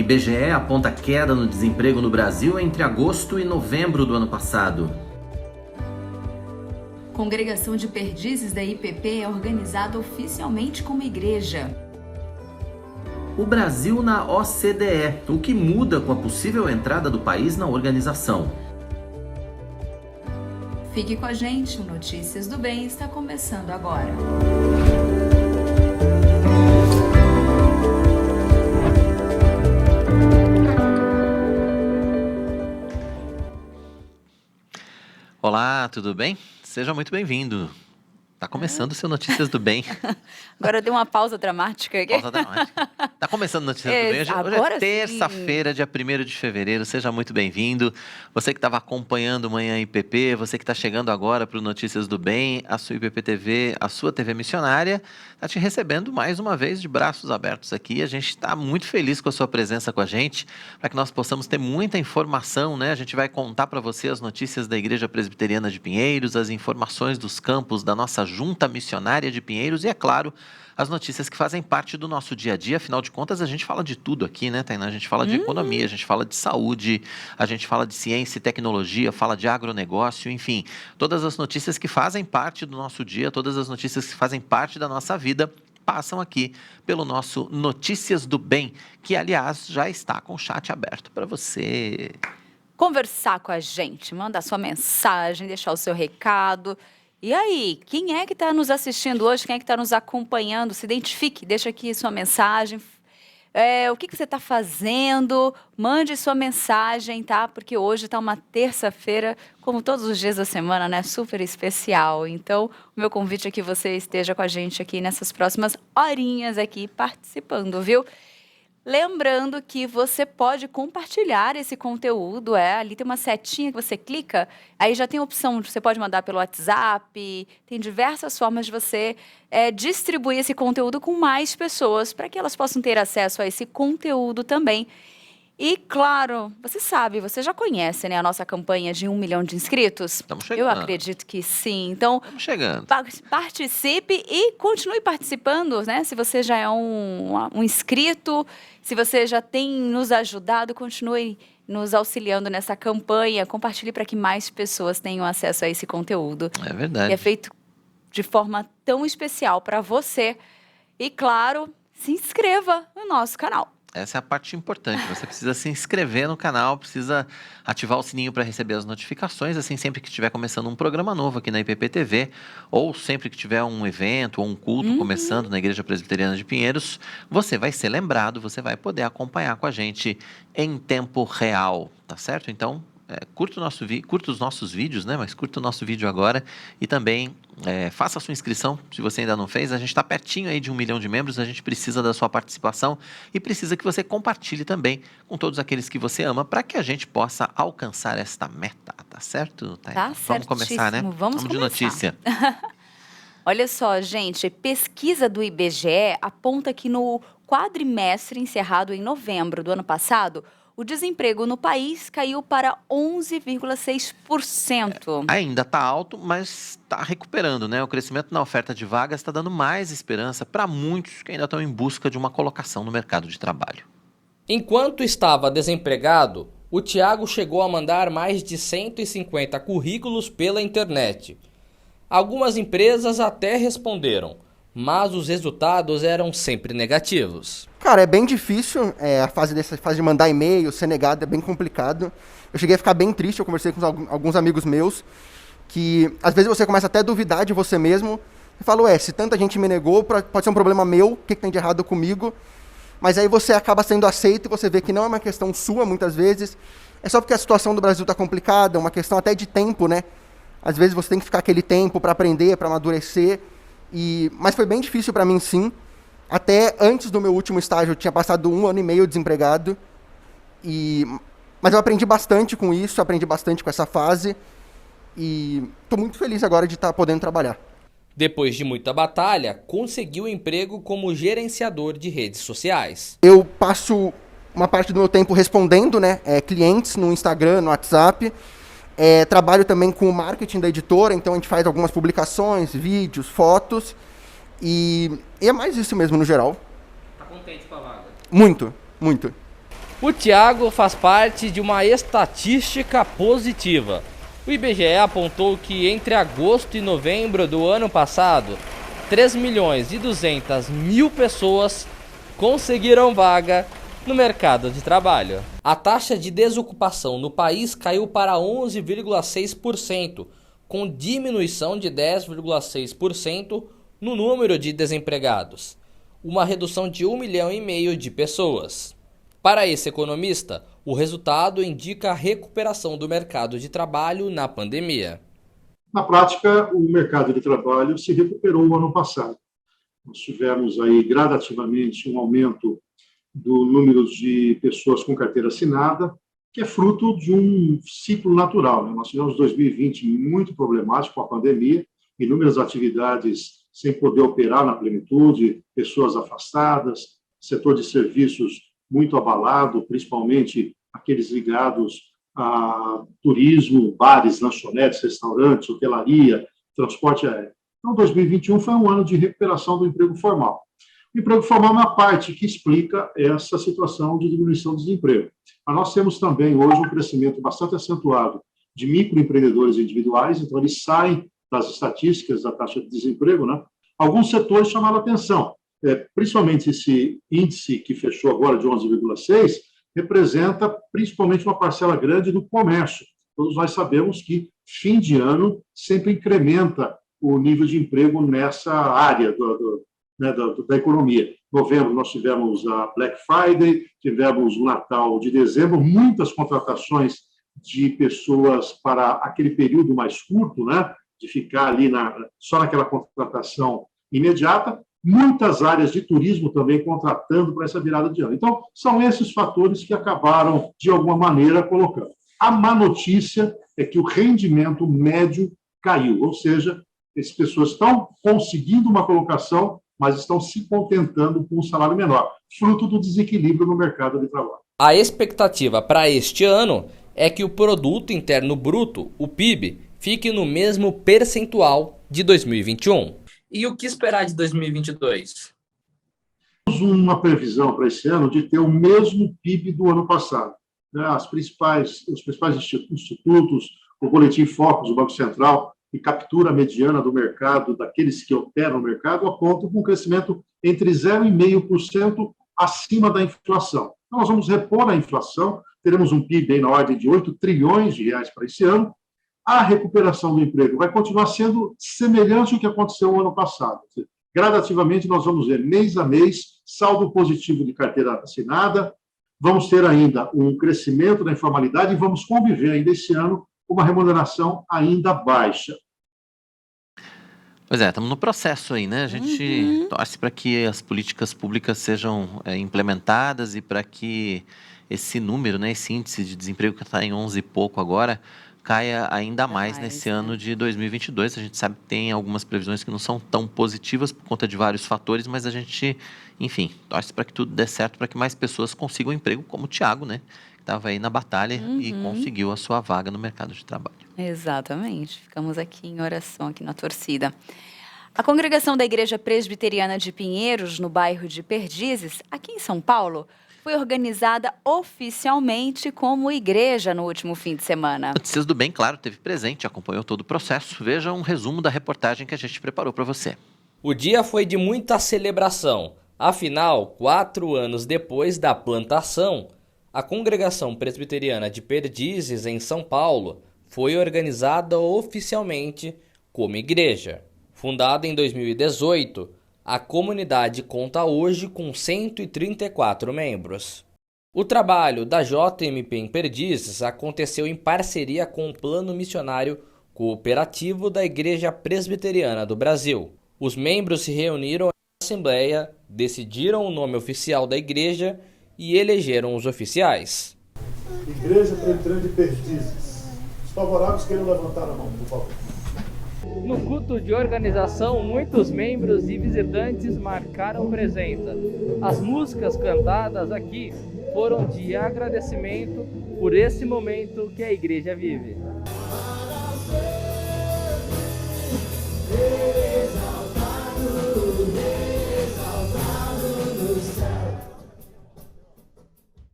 IBGE aponta queda no desemprego no Brasil entre agosto e novembro do ano passado. Congregação de Perdizes da IPP é organizada oficialmente como igreja. O Brasil na OCDE, o que muda com a possível entrada do país na organização. Fique com a gente, o Notícias do Bem está começando agora. Olá, tudo bem? Seja muito bem-vindo. Tá começando o seu Notícias do Bem. Agora eu dei uma pausa dramática aqui. Pausa dramática. Tá começando o Notícias do Bem. Hoje é terça-feira, dia 1º de fevereiro. Seja muito bem-vindo. Você que estava acompanhando Manhã IPP, você que está chegando agora para o Notícias do Bem, a sua IPP TV, a sua TV missionária, está te recebendo mais uma vez de braços abertos aqui. A gente está muito feliz com a sua presença com a gente, para que nós possamos ter muita informação, né? A gente vai contar para você as notícias da Igreja Presbiteriana de Pinheiros, as informações dos campos da nossa Junta Missionária de Pinheiros e, é claro, as notícias que fazem parte do nosso dia a dia. Afinal de contas, a gente fala de tudo aqui, né, Tainá? A gente fala de economia, a gente fala de saúde, a gente fala de ciência e tecnologia, fala de agronegócio, enfim. Todas as notícias que fazem parte do nosso dia, todas as notícias que fazem parte da nossa vida, passam aqui pelo nosso Notícias do Bem, que, aliás, já está com o chat aberto para você conversar com a gente, mandar sua mensagem, deixar o seu recado. E aí, quem é que está nos assistindo hoje? Quem é que está nos acompanhando? Se identifique, deixa aqui sua mensagem. O que você está fazendo? Mande sua mensagem, tá? Porque hoje está uma terça-feira, como todos os dias da semana, né? Super especial. Então, o meu convite é que você esteja com a gente aqui nessas próximas horinhas aqui participando, viu? Lembrando que você pode compartilhar esse conteúdo, ali tem uma setinha que você clica, aí já tem a opção, você pode mandar pelo WhatsApp, tem diversas formas de você distribuir esse conteúdo com mais pessoas, para que elas possam ter acesso a esse conteúdo também. E, claro, você sabe, você já conhece, né, a nossa campanha de 1 milhão de inscritos? Estamos chegando. Eu acredito que sim. Então, Estamos chegando. Participe e continue participando, né? Se você já é um inscrito, se você já tem nos ajudado, continue nos auxiliando nessa campanha. Compartilhe para que mais pessoas tenham acesso a esse conteúdo. É verdade. Que é feito de forma tão especial para você. E, claro, se inscreva no nosso canal. Essa é a parte importante, você precisa se inscrever no canal, precisa ativar o sininho para receber as notificações, assim, sempre que estiver começando um programa novo aqui na IPP TV, ou sempre que tiver um evento ou um culto começando na Igreja Presbiteriana de Pinheiros, você vai ser lembrado, você vai poder acompanhar com a gente em tempo real, tá certo? Então, curta os nossos vídeos, né? Mas curta o nosso vídeo agora e também faça a sua inscrição, se você ainda não fez. A gente está pertinho aí de 1 milhão de membros, a gente precisa da sua participação e precisa que você compartilhe também com todos aqueles que você ama para que a gente possa alcançar esta meta, tá certo? Tá, vamos começar, né? Vamos de notícia. Olha só, gente, pesquisa do IBGE aponta que no quadrimestre encerrado em novembro do ano passado, o desemprego no país caiu para 11,6%. Ainda está alto, mas está recuperando, né? O crescimento na oferta de vagas está dando mais esperança para muitos que ainda estão em busca de uma colocação no mercado de trabalho. Enquanto estava desempregado, o Tiago chegou a mandar mais de 150 currículos pela internet. Algumas empresas até responderam, mas os resultados eram sempre negativos. Cara, é bem difícil, a fase de mandar e-mail, ser negado, é bem complicado. Eu cheguei a ficar bem triste, eu conversei com alguns amigos meus, que às vezes você começa até a duvidar de você mesmo, e fala, se tanta gente me negou, pode ser um problema meu, o que tem de errado comigo? Mas aí você acaba sendo aceito e você vê que não é uma questão sua, muitas vezes, é só porque a situação do Brasil está complicada, uma questão até de tempo, né? Às vezes você tem que ficar aquele tempo para aprender, para amadurecer, mas foi bem difícil para mim, sim. Até antes do meu último estágio, eu tinha passado 1 ano e meio desempregado. Mas eu aprendi bastante com isso, aprendi bastante com essa fase. E estou muito feliz agora de estar podendo trabalhar. Depois de muita batalha, conseguiu emprego como gerenciador de redes sociais. Eu passo uma parte do meu tempo respondendo, clientes no Instagram, no WhatsApp. Trabalho também com o marketing da editora, então a gente faz algumas publicações, vídeos, fotos. E é mais isso mesmo, no geral. Tá contente com a vaga? Muito, muito. O Thiago faz parte de uma estatística positiva. O IBGE apontou que entre agosto e novembro do ano passado, 3.200.000 pessoas conseguiram vaga no mercado de trabalho. A taxa de desocupação no país caiu para 11,6%, com diminuição de 10,6% no número de desempregados, uma redução de 1,5 milhão de pessoas. Para esse economista, o resultado indica a recuperação do mercado de trabalho na pandemia. Na prática, o mercado de trabalho se recuperou no ano passado. Nós tivemos aí gradativamente um aumento do número de pessoas com carteira assinada, que é fruto de um ciclo natural, né? Nós tivemos 2020 muito problemático com a pandemia, inúmeras atividades sem poder operar na plenitude, pessoas afastadas, setor de serviços muito abalado, principalmente aqueles ligados a turismo, bares, lanchonetes, restaurantes, hotelaria, transporte aéreo. Então, 2021 foi um ano de recuperação do emprego formal. O emprego formal é uma parte que explica essa situação de diminuição do desemprego. Mas nós temos também hoje um crescimento bastante acentuado de microempreendedores individuais, então eles saem das estatísticas da taxa de desemprego, né? Alguns setores chamaram a atenção, principalmente esse índice que fechou agora de 11,6, representa principalmente uma parcela grande do comércio. Todos nós sabemos que fim de ano sempre incrementa o nível de emprego nessa área da economia. Em novembro, nós tivemos a Black Friday, tivemos o Natal de dezembro, muitas contratações de pessoas para aquele período mais curto, né, de ficar ali só naquela contratação imediata, muitas áreas de turismo também contratando para essa virada de ano. Então, são esses fatores que acabaram, de alguma maneira, colocando. A má notícia é que o rendimento médio caiu, ou seja, essas pessoas estão conseguindo uma colocação, mas estão se contentando com um salário menor, fruto do desequilíbrio no mercado de trabalho. A expectativa para este ano é que o Produto Interno Bruto, o PIB, fique no mesmo percentual de 2021. E o que esperar de 2022? Temos uma previsão para esse ano de ter o mesmo PIB do ano passado. Os principais institutos, o Boletim Focus do Banco Central, e captura mediana do mercado, daqueles que operam no mercado, apontam com um crescimento entre 0,5% acima da inflação. Então, nós vamos repor a inflação, teremos um PIB aí na ordem de 8 trilhões de reais para esse ano. A recuperação do emprego vai continuar sendo semelhante ao que aconteceu no ano passado. Gradativamente, nós vamos ver, mês a mês, saldo positivo de carteira assinada, vamos ter ainda um crescimento da informalidade e vamos conviver ainda esse ano com uma remuneração ainda baixa. Pois é, estamos no processo aí, né? A gente torce para que as políticas públicas sejam implementadas e para que esse número, né, esse índice de desemprego que está em 11 e pouco agora, caia ainda mais nesse ano de 2022. A gente sabe que tem algumas previsões que não são tão positivas por conta de vários fatores, mas a gente, enfim, torce para que tudo dê certo, para que mais pessoas consigam emprego, como o Thiago, né? Que estava aí na batalha e conseguiu a sua vaga no mercado de trabalho. Exatamente. Ficamos aqui em oração, aqui na torcida. A congregação da Igreja Presbiteriana de Pinheiros, no bairro de Perdizes, aqui em São Paulo, foi organizada oficialmente como igreja no último fim de semana. Notícias do Bem, claro, teve presente, acompanhou todo o processo. Veja um resumo da reportagem que a gente preparou para você. O dia foi de muita celebração. Afinal, 4 anos depois da plantação, a Congregação Presbiteriana de Perdizes, em São Paulo, foi organizada oficialmente como igreja. Fundada em 2018, a comunidade conta hoje com 134 membros. O trabalho da JMP em Perdizes aconteceu em parceria com o Plano Missionário Cooperativo da Igreja Presbiteriana do Brasil. Os membros se reuniram em assembleia, decidiram o nome oficial da igreja e elegeram os oficiais. Igreja Presbiteriana de Perdizes. Os favoráveis queiram levantar a mão, por favor. No culto de organização, muitos membros e visitantes marcaram presença. As músicas cantadas aqui foram de agradecimento por esse momento que a igreja vive.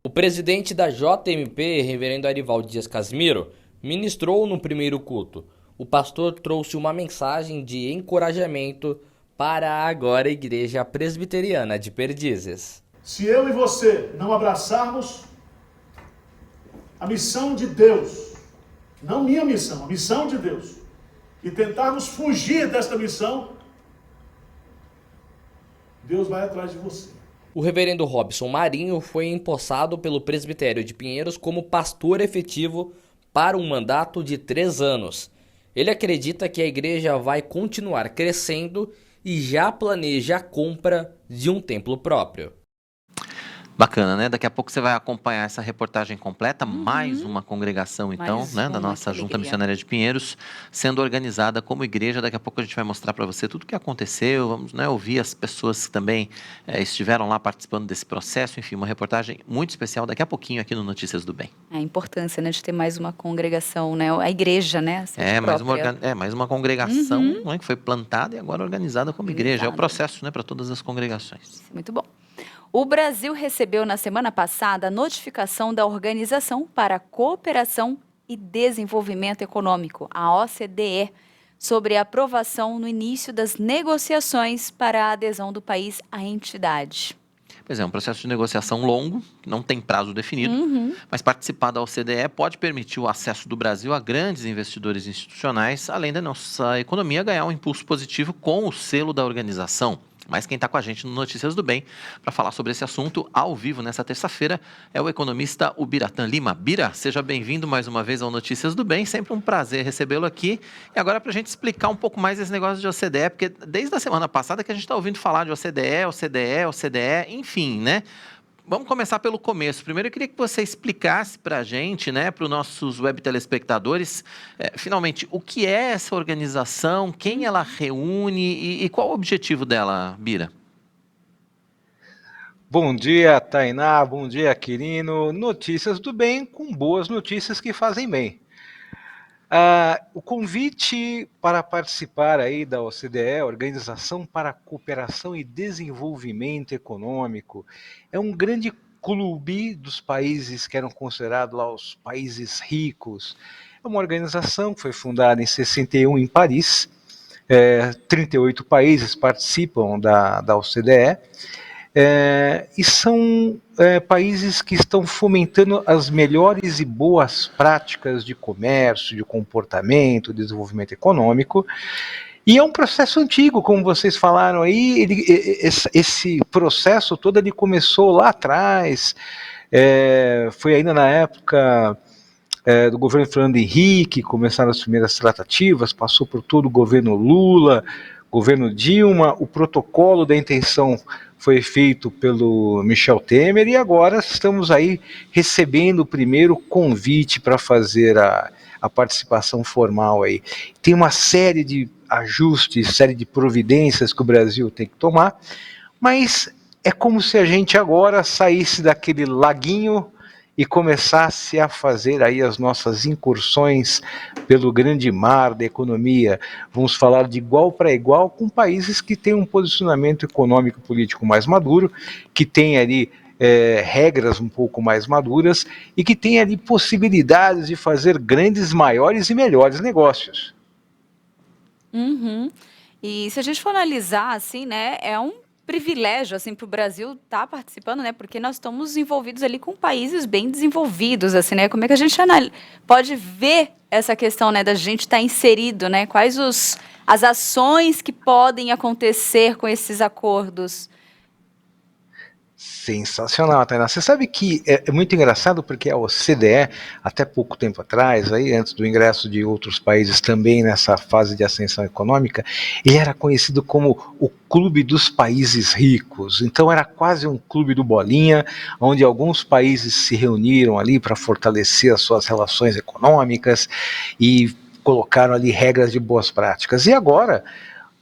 O O presidente da JMP, reverendo Arivaldo Dias Casimiro, ministrou no primeiro culto. O pastor trouxe uma mensagem de encorajamento para a agora Igreja Presbiteriana de Perdizes. Se eu e você não abraçarmos a missão de Deus, não minha missão, a missão de Deus, e tentarmos fugir desta missão, Deus vai atrás de você. O reverendo Robson Marinho foi empossado pelo presbitério de Pinheiros como pastor efetivo para um mandato de 3 anos. Ele acredita que a igreja vai continuar crescendo e já planeja a compra de um templo próprio. Bacana, né? Daqui a pouco você vai acompanhar essa reportagem completa, mais uma congregação, então, né, da nossa Junta Missionária de Pinheiros, sendo organizada como igreja. Daqui a pouco a gente vai mostrar para você tudo o que aconteceu, vamos, né, ouvir as pessoas que também estiveram lá participando desse processo, enfim, uma reportagem muito especial daqui a pouquinho aqui no Notícias do Bem. A importância, né, de ter mais uma congregação, né, a igreja, né? Mais uma congregação, né, que foi plantada e agora organizada como igreja. É o processo, né, para todas as congregações. Muito bom. O Brasil recebeu na semana passada a notificação da Organização para a Cooperação e Desenvolvimento Econômico, a OCDE, sobre a aprovação no início das negociações para a adesão do país à entidade. Pois é, um processo de negociação longo, não tem prazo definido, mas participar da OCDE pode permitir o acesso do Brasil a grandes investidores institucionais, além da nossa economia ganhar um impulso positivo com o selo da organização. Mas quem está com a gente no Notícias do Bem para falar sobre esse assunto ao vivo nessa terça-feira é o economista Ubiratã Lima. Bira, seja bem-vindo mais uma vez ao Notícias do Bem, sempre um prazer recebê-lo aqui. E agora para a gente explicar um pouco mais esse negócio de OCDE, porque desde a semana passada que a gente está ouvindo falar de OCDE, enfim, né? Vamos começar pelo começo. Primeiro, eu queria que você explicasse para a gente, né, para os nossos web telespectadores, finalmente, o que é essa organização, quem ela reúne e qual o objetivo dela, Bira? Bom dia, Tainá. Bom dia, Quirino. Notícias do bem com boas notícias que fazem bem. O convite para participar aí da OCDE, Organização para a Cooperação e Desenvolvimento Econômico, é um grande clube dos países que eram considerados lá os países ricos. É uma organização que foi fundada em 61 em Paris, 38 países participam da OCDE, e são países que estão fomentando as melhores e boas práticas de comércio, de comportamento, de desenvolvimento econômico. E é um processo antigo, como vocês falaram aí, esse processo todo ele começou lá atrás, foi ainda na época do governo Fernando Henrique, começaram as primeiras tratativas, passou por todo o governo Lula, governo Dilma, o protocolo da intenção foi feito pelo Michel Temer e agora estamos aí recebendo o primeiro convite para fazer a participação formal aí. Tem uma série de ajustes, série de providências que o Brasil tem que tomar, mas é como se a gente agora saísse daquele laguinho e começasse a fazer aí as nossas incursões pelo grande mar da economia. Vamos falar de igual para igual com países que têm um posicionamento econômico e político mais maduro, que têm ali regras um pouco mais maduras e que têm ali possibilidades de fazer grandes, maiores e melhores negócios. E se a gente for analisar, assim, né, é um privilégio, assim, para o Brasil estar participando, né, porque nós estamos envolvidos ali com países bem desenvolvidos, assim, né, como é que a gente pode ver essa questão, né, da gente estar inserido, né, quais as ações que podem acontecer com esses acordos? Sensacional, Tainá. Você sabe que é muito engraçado porque a OCDE, até pouco tempo atrás, aí, antes do ingresso de outros países também nessa fase de ascensão econômica, ele era conhecido como o Clube dos Países Ricos. Então era quase um clube do Bolinha, onde alguns países se reuniram ali para fortalecer as suas relações econômicas e colocaram ali regras de boas práticas. E agora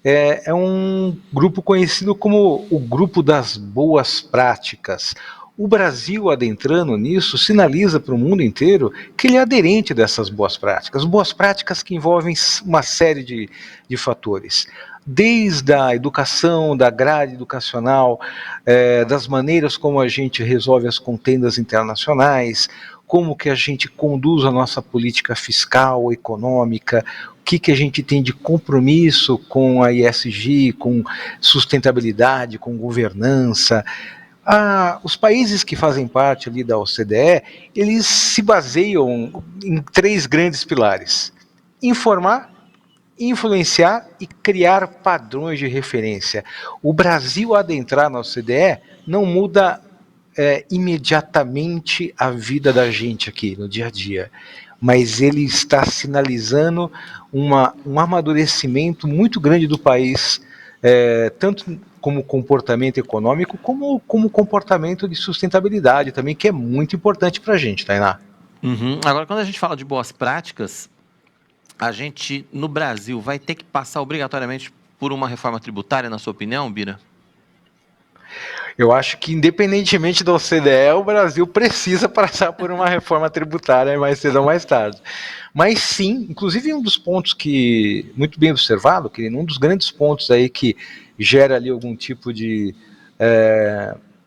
é um grupo conhecido como o Grupo das Boas Práticas. O Brasil, adentrando nisso, sinaliza para o mundo inteiro que ele é aderente dessas boas práticas que envolvem uma série de fatores. desde a educação, da grade educacional, das maneiras como a gente resolve as contendas internacionais, como que a gente conduz a nossa política fiscal, econômica, o que a gente tem de compromisso com a ESG, com sustentabilidade, com governança. Os países que fazem parte ali da OCDE, eles se baseiam em 3 grandes pilares: informar, influenciar e criar padrões de referência. O Brasil adentrar na OCDE não muda imediatamente a vida da gente aqui no dia a dia, mas ele está sinalizando um amadurecimento muito grande do país, tanto como comportamento econômico, como comportamento de sustentabilidade também, que é muito importante para a gente, Tainá. Agora, quando a gente fala de boas práticas, a gente, no Brasil, vai ter que passar obrigatoriamente por uma reforma tributária, na sua opinião, Bira? Eu acho que, independentemente da OCDE, o Brasil precisa passar por uma reforma tributária mais cedo ou mais tarde. Mas sim, inclusive um dos pontos que, muito bem observado, que um dos grandes pontos aí que gera ali algum tipo de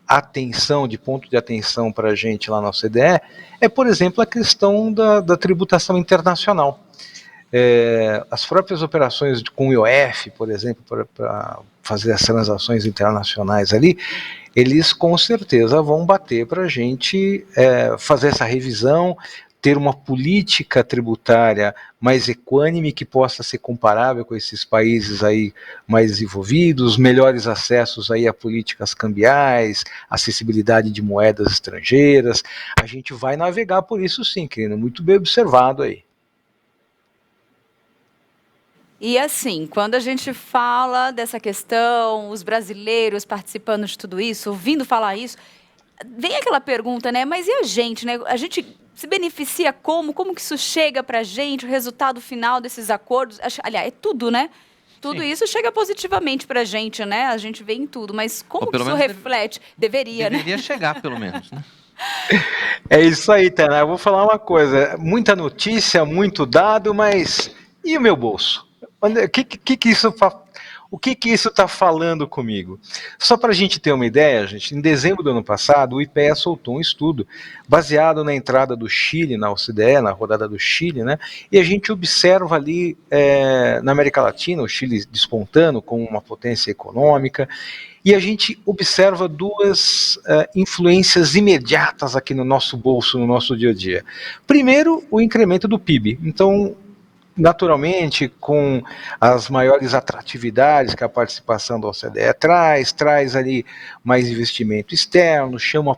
atenção, de ponto de atenção para a gente lá na OCDE, é, por exemplo, a questão da tributação internacional. As próprias operações com o IOF, por exemplo, para fazer as transações internacionais ali, eles com certeza vão bater para a gente fazer essa revisão, ter uma política tributária mais equânime, que possa ser comparável com esses países aí mais desenvolvidos, melhores acessos aí a políticas cambiais, acessibilidade de moedas estrangeiras. A gente vai navegar por isso sim, querido, muito bem observado aí. E assim, quando a gente fala dessa questão, os brasileiros participando de tudo isso, ouvindo falar isso, vem aquela pergunta, né? Mas e a gente, né? A gente se beneficia como? Como que isso chega pra gente, o resultado final desses acordos? Aliás, é tudo, né? Tudo isso chega positivamente pra gente, né? A gente vê em tudo, mas como que isso reflete? Deveria, né? Deveria chegar, pelo menos, né? É isso aí, Tainá. Eu vou falar uma coisa. Muita notícia, muito dado, mas e o meu bolso? O que isso está falando comigo? Só para a gente ter uma ideia, gente, em dezembro do ano passado, o IPEA soltou um estudo baseado na entrada do Chile na OCDE, na rodada do Chile, né? E a gente observa ali na América Latina, o Chile despontando como uma potência econômica, e a gente observa 2 influências imediatas aqui no nosso bolso, no nosso dia a dia. Primeiro, o incremento do PIB. Então, naturalmente, com as maiores atratividades que a participação da OCDE traz ali mais investimento externo, chama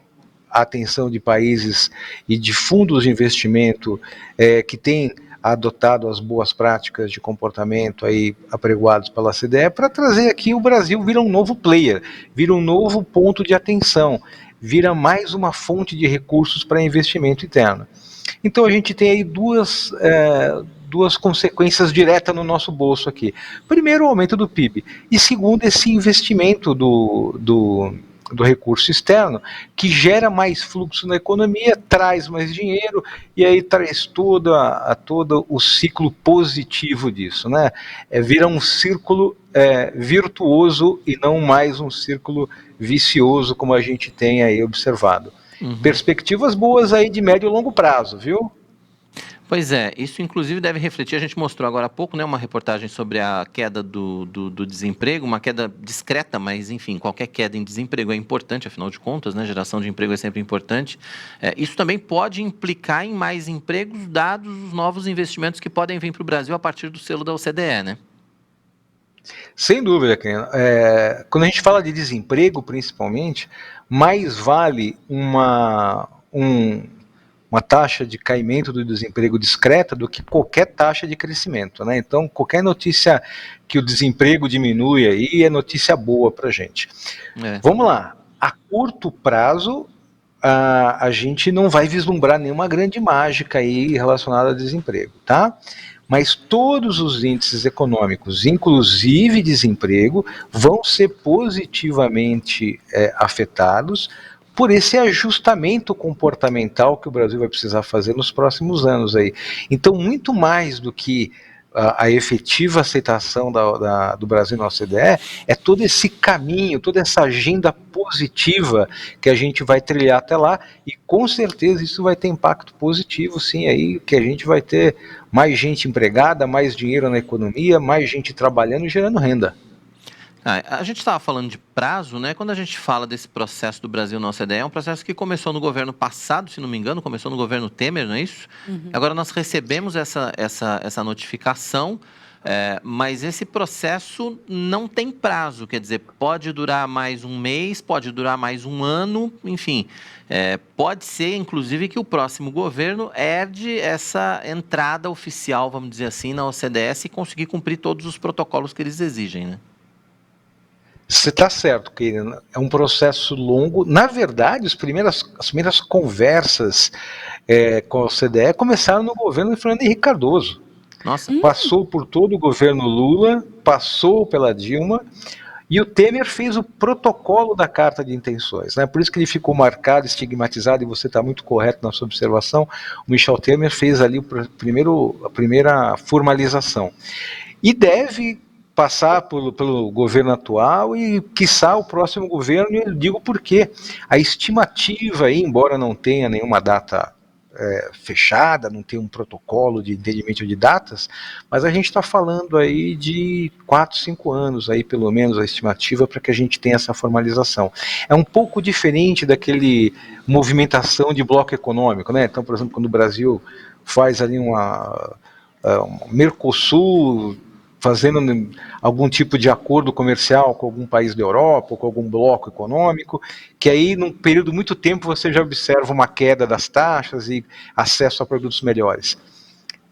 a atenção de países e de fundos de investimento que têm adotado as boas práticas de comportamento aí apregoados pela OCDE, para trazer aqui o Brasil vira um novo player, vira um novo ponto de atenção, vira mais uma fonte de recursos para investimento interno. Então a gente tem aí duas consequências diretas no nosso bolso aqui. Primeiro, o aumento do PIB. E segundo, esse investimento do recurso externo, que gera mais fluxo na economia, traz mais dinheiro, e aí traz todo o ciclo positivo disso, né? Vira um círculo virtuoso e não mais um círculo vicioso, como a gente tem aí observado. Perspectivas boas aí de médio e longo prazo, viu? Pois é, isso inclusive deve refletir, a gente mostrou agora há pouco, né, uma reportagem sobre a queda do desemprego, uma queda discreta, mas enfim, qualquer queda em desemprego é importante, afinal de contas, né, geração de emprego é sempre importante. Isso também pode implicar em mais empregos, dados os novos investimentos que podem vir para o Brasil a partir do selo da OCDE, né? Sem dúvida, Ken. Quando a gente fala de desemprego, principalmente, mais vale uma taxa de caimento do desemprego discreta do que qualquer taxa de crescimento, né? Então, qualquer notícia que o desemprego diminui aí é notícia boa para a gente. Vamos lá. A curto prazo, a gente não vai vislumbrar nenhuma grande mágica aí relacionada ao desemprego, tá? Mas todos os índices econômicos, inclusive desemprego, vão ser positivamente afetados por esse ajustamento comportamental que o Brasil vai precisar fazer nos próximos anos aí. Então, muito mais do que a efetiva aceitação do Brasil na OCDE, é todo esse caminho, toda essa agenda positiva que a gente vai trilhar até lá, e com certeza isso vai ter impacto positivo, sim, aí que a gente vai ter mais gente empregada, mais dinheiro na economia, mais gente trabalhando e gerando renda. A gente estava falando de prazo, né? Quando a gente fala desse processo do Brasil na OCDE, é um processo que começou no governo passado, se não me engano, começou no governo Temer, não é isso? Agora nós recebemos essa notificação, mas esse processo não tem prazo, quer dizer, pode durar mais um mês, pode durar mais um ano, enfim, pode ser, inclusive, que o próximo governo herde essa entrada oficial, vamos dizer assim, na OCDE e conseguir cumprir todos os protocolos que eles exigem, né? Você está certo, querido. É um processo longo. Na verdade, as primeiras conversas com a OCDE começaram no governo de Fernando Henrique Cardoso. Nossa. Passou por todo o governo Lula, passou pela Dilma, e o Temer fez o protocolo da Carta de Intenções, né? Por isso que ele ficou marcado, estigmatizado, e você está muito correto na sua observação. O Michel Temer fez ali a primeira formalização. E deve passar pelo governo atual e, quiçá, o próximo governo, e eu digo por quê. A estimativa aí, embora não tenha nenhuma data fechada, não tenha um protocolo de entendimento de datas, mas a gente está falando aí de 4, 5 anos, aí, pelo menos, a estimativa para que a gente tenha essa formalização. É um pouco diferente daquele movimentação de bloco econômico, né? Então, por exemplo, quando o Brasil faz ali um Mercosul, fazendo algum tipo de acordo comercial com algum país da Europa, ou com algum bloco econômico, que aí, num período muito tempo, você já observa uma queda das taxas e acesso a produtos melhores.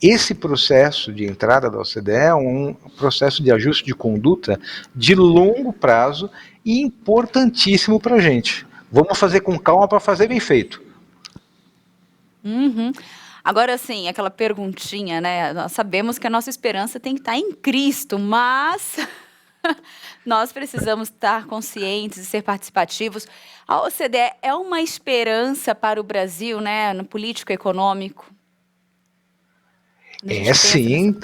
Esse processo de entrada da OCDE é um processo de ajuste de conduta de longo prazo e importantíssimo para a gente. Vamos fazer com calma para fazer bem feito. Agora, assim, aquela perguntinha, né? Nós sabemos que a nossa esperança tem que estar em Cristo, mas nós precisamos estar conscientes e ser participativos. A OCDE é uma esperança para o Brasil, né? No político econômico? Sim,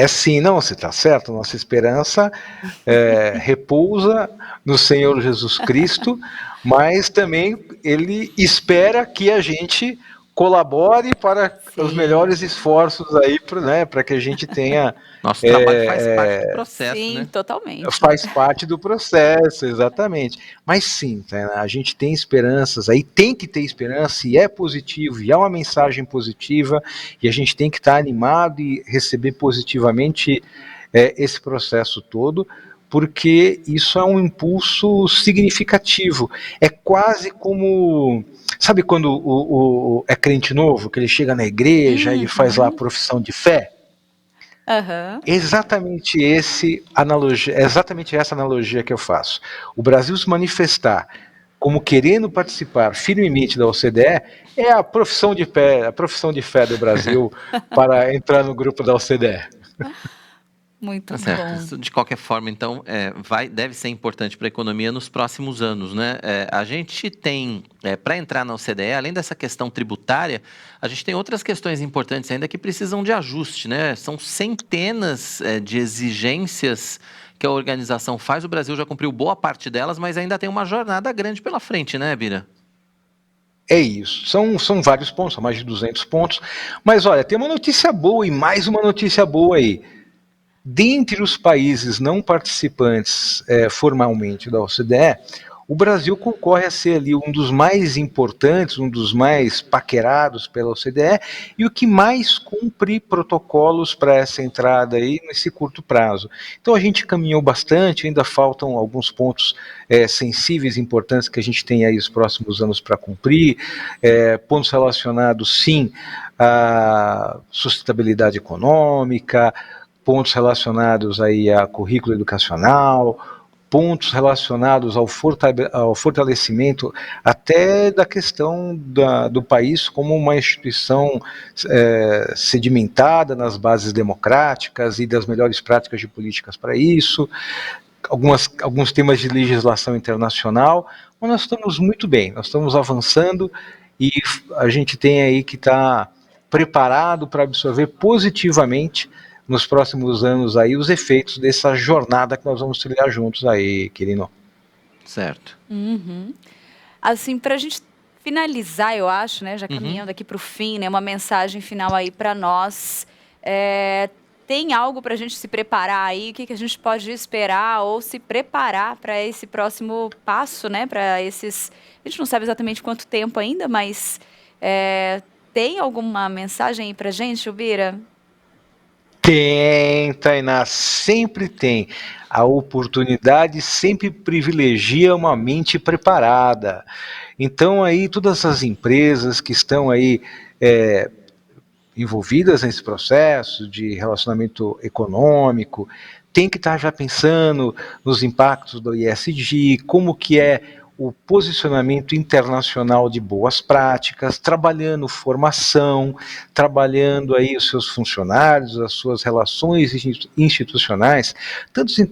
sim, não, você está certo. Nossa esperança repousa no Senhor Jesus Cristo, mas também Ele espera que a gente colabore para os melhores esforços aí, para que a gente tenha... Nosso trabalho faz parte do processo, sim, né? Totalmente. Faz parte do processo, exatamente. Mas sim, a gente tem esperanças, aí tem que ter esperança, e é positivo, e é uma mensagem positiva, e a gente tem que estar animado e receber positivamente esse processo todo, porque isso é um impulso significativo. É quase como... Sabe quando é crente novo, que ele chega na igreja e faz lá a profissão de fé? Exatamente essa analogia que eu faço. O Brasil se manifestar como querendo participar firmemente da OCDE é a profissão de fé do Brasil para entrar no grupo da OCDE. Muito bom. Isso, de qualquer forma, então, deve ser importante para a economia nos próximos anos, né? A gente tem, para entrar na OCDE, além dessa questão tributária, a gente tem outras questões importantes ainda que precisam de ajuste, né? São centenas de exigências que a organização faz. O Brasil já cumpriu boa parte delas, mas ainda tem uma jornada grande pela frente, né, Bira? É isso, são vários pontos, são mais de 200 pontos, mas olha, tem uma notícia boa e mais uma notícia boa aí. Dentre os países não participantes formalmente da OCDE, o Brasil concorre a ser ali um dos mais importantes, um dos mais paquerados pela OCDE e o que mais cumpre protocolos para essa entrada aí nesse curto prazo. Então a gente caminhou bastante, ainda faltam alguns pontos sensíveis, importantes que a gente tem aí os próximos anos para cumprir, pontos relacionados sim à sustentabilidade econômica, pontos relacionados aí a currículo educacional, pontos relacionados ao fortalecimento até da questão do país como uma instituição sedimentada nas bases democráticas e das melhores práticas de políticas para isso, alguns temas de legislação internacional, mas nós estamos muito bem, nós estamos avançando e a gente tem aí que estar preparado para absorver positivamente nos próximos anos aí os efeitos dessa jornada que nós vamos trilhar juntos aí, Quirino. Certo. Assim, para a gente finalizar, eu acho, né, já caminhando aqui para o fim, né, uma mensagem final aí para nós. Tem algo para a gente se preparar aí? O que a gente pode esperar ou se preparar para esse próximo passo, né? Para esses... A gente não sabe exatamente quanto tempo ainda, mas tem alguma mensagem aí para a gente, Ubira? Tem, Tainá, sempre tem. A oportunidade sempre privilegia uma mente preparada. Então aí todas as empresas que estão aí envolvidas nesse processo de relacionamento econômico têm que estar já pensando nos impactos do ESG, como que é o posicionamento internacional de boas práticas, trabalhando formação, trabalhando aí os seus funcionários, as suas relações institucionais, tanto em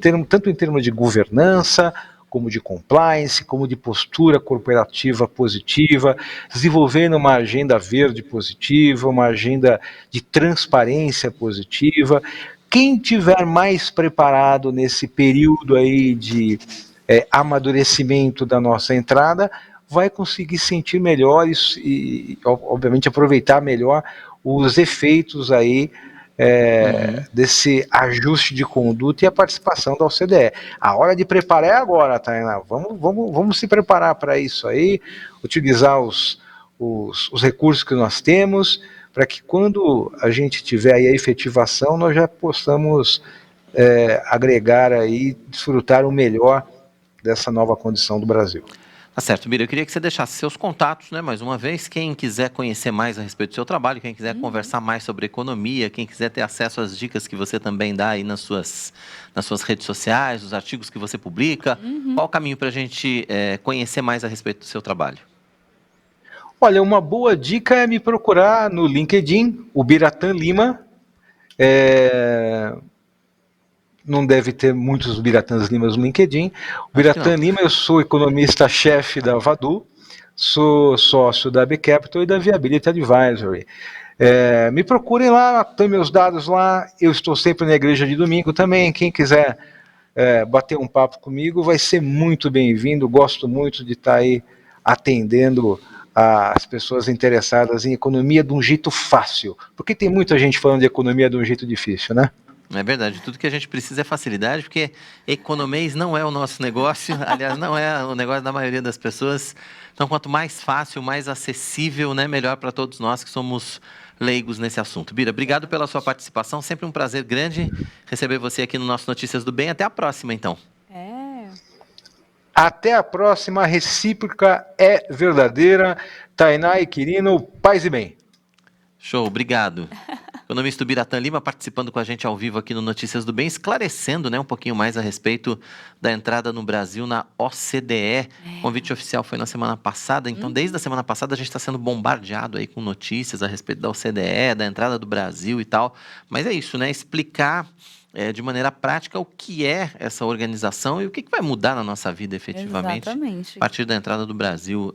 termos de governança, como de compliance, como de postura corporativa positiva, desenvolvendo uma agenda verde positiva, uma agenda de transparência positiva. Quem tiver mais preparado nesse período aí de amadurecimento da nossa entrada, vai conseguir sentir melhor e, obviamente, aproveitar melhor os efeitos aí desse ajuste de conduta e a participação da OCDE. A hora de preparar é agora, Tainá. Vamos se preparar para isso aí, utilizar os recursos que nós temos, para que quando a gente tiver aí a efetivação, nós já possamos agregar aí, desfrutar o melhor dessa nova condição do Brasil. Tá certo, Bira, eu queria que você deixasse seus contatos, né, mais uma vez, quem quiser conhecer mais a respeito do seu trabalho, quem quiser conversar mais sobre economia, quem quiser ter acesso às dicas que você também dá aí nas suas redes sociais, os artigos que você publica, qual o caminho para a gente conhecer mais a respeito do seu trabalho? Olha, uma boa dica é me procurar no LinkedIn, o Biratã Lima. Não deve ter muitos Biratãs Limas no LinkedIn. O Biratã Lima, eu sou economista-chefe da Vadu, sou sócio da B Capital e da Viability Advisory. Me procurem lá, tem meus dados lá, eu estou sempre na igreja de domingo também, quem quiser bater um papo comigo vai ser muito bem-vindo, gosto muito de estar aí atendendo as pessoas interessadas em economia de um jeito fácil, porque tem muita gente falando de economia de um jeito difícil, né? É verdade, tudo que a gente precisa é facilidade, porque economês não é o nosso negócio, aliás, não é o negócio da maioria das pessoas. Então, quanto mais fácil, mais acessível, né, melhor para todos nós que somos leigos nesse assunto. Bira, obrigado pela sua participação, sempre um prazer grande receber você aqui no nosso Notícias do Bem. Até a próxima, então. Até a próxima, a recíproca é verdadeira. Tainá e Quirino, paz e bem. Show, obrigado. Economista Biratã Lima participando com a gente ao vivo aqui no Notícias do Bem, esclarecendo, né, um pouquinho mais a respeito da entrada no Brasil na OCDE. O convite oficial foi na semana passada, então desde a semana passada a gente está sendo bombardeado aí com notícias a respeito da OCDE, da entrada do Brasil e tal. Mas é isso, né, explicar de maneira prática o que é essa organização e o que vai mudar na nossa vida efetivamente. Exatamente. A partir da entrada do Brasil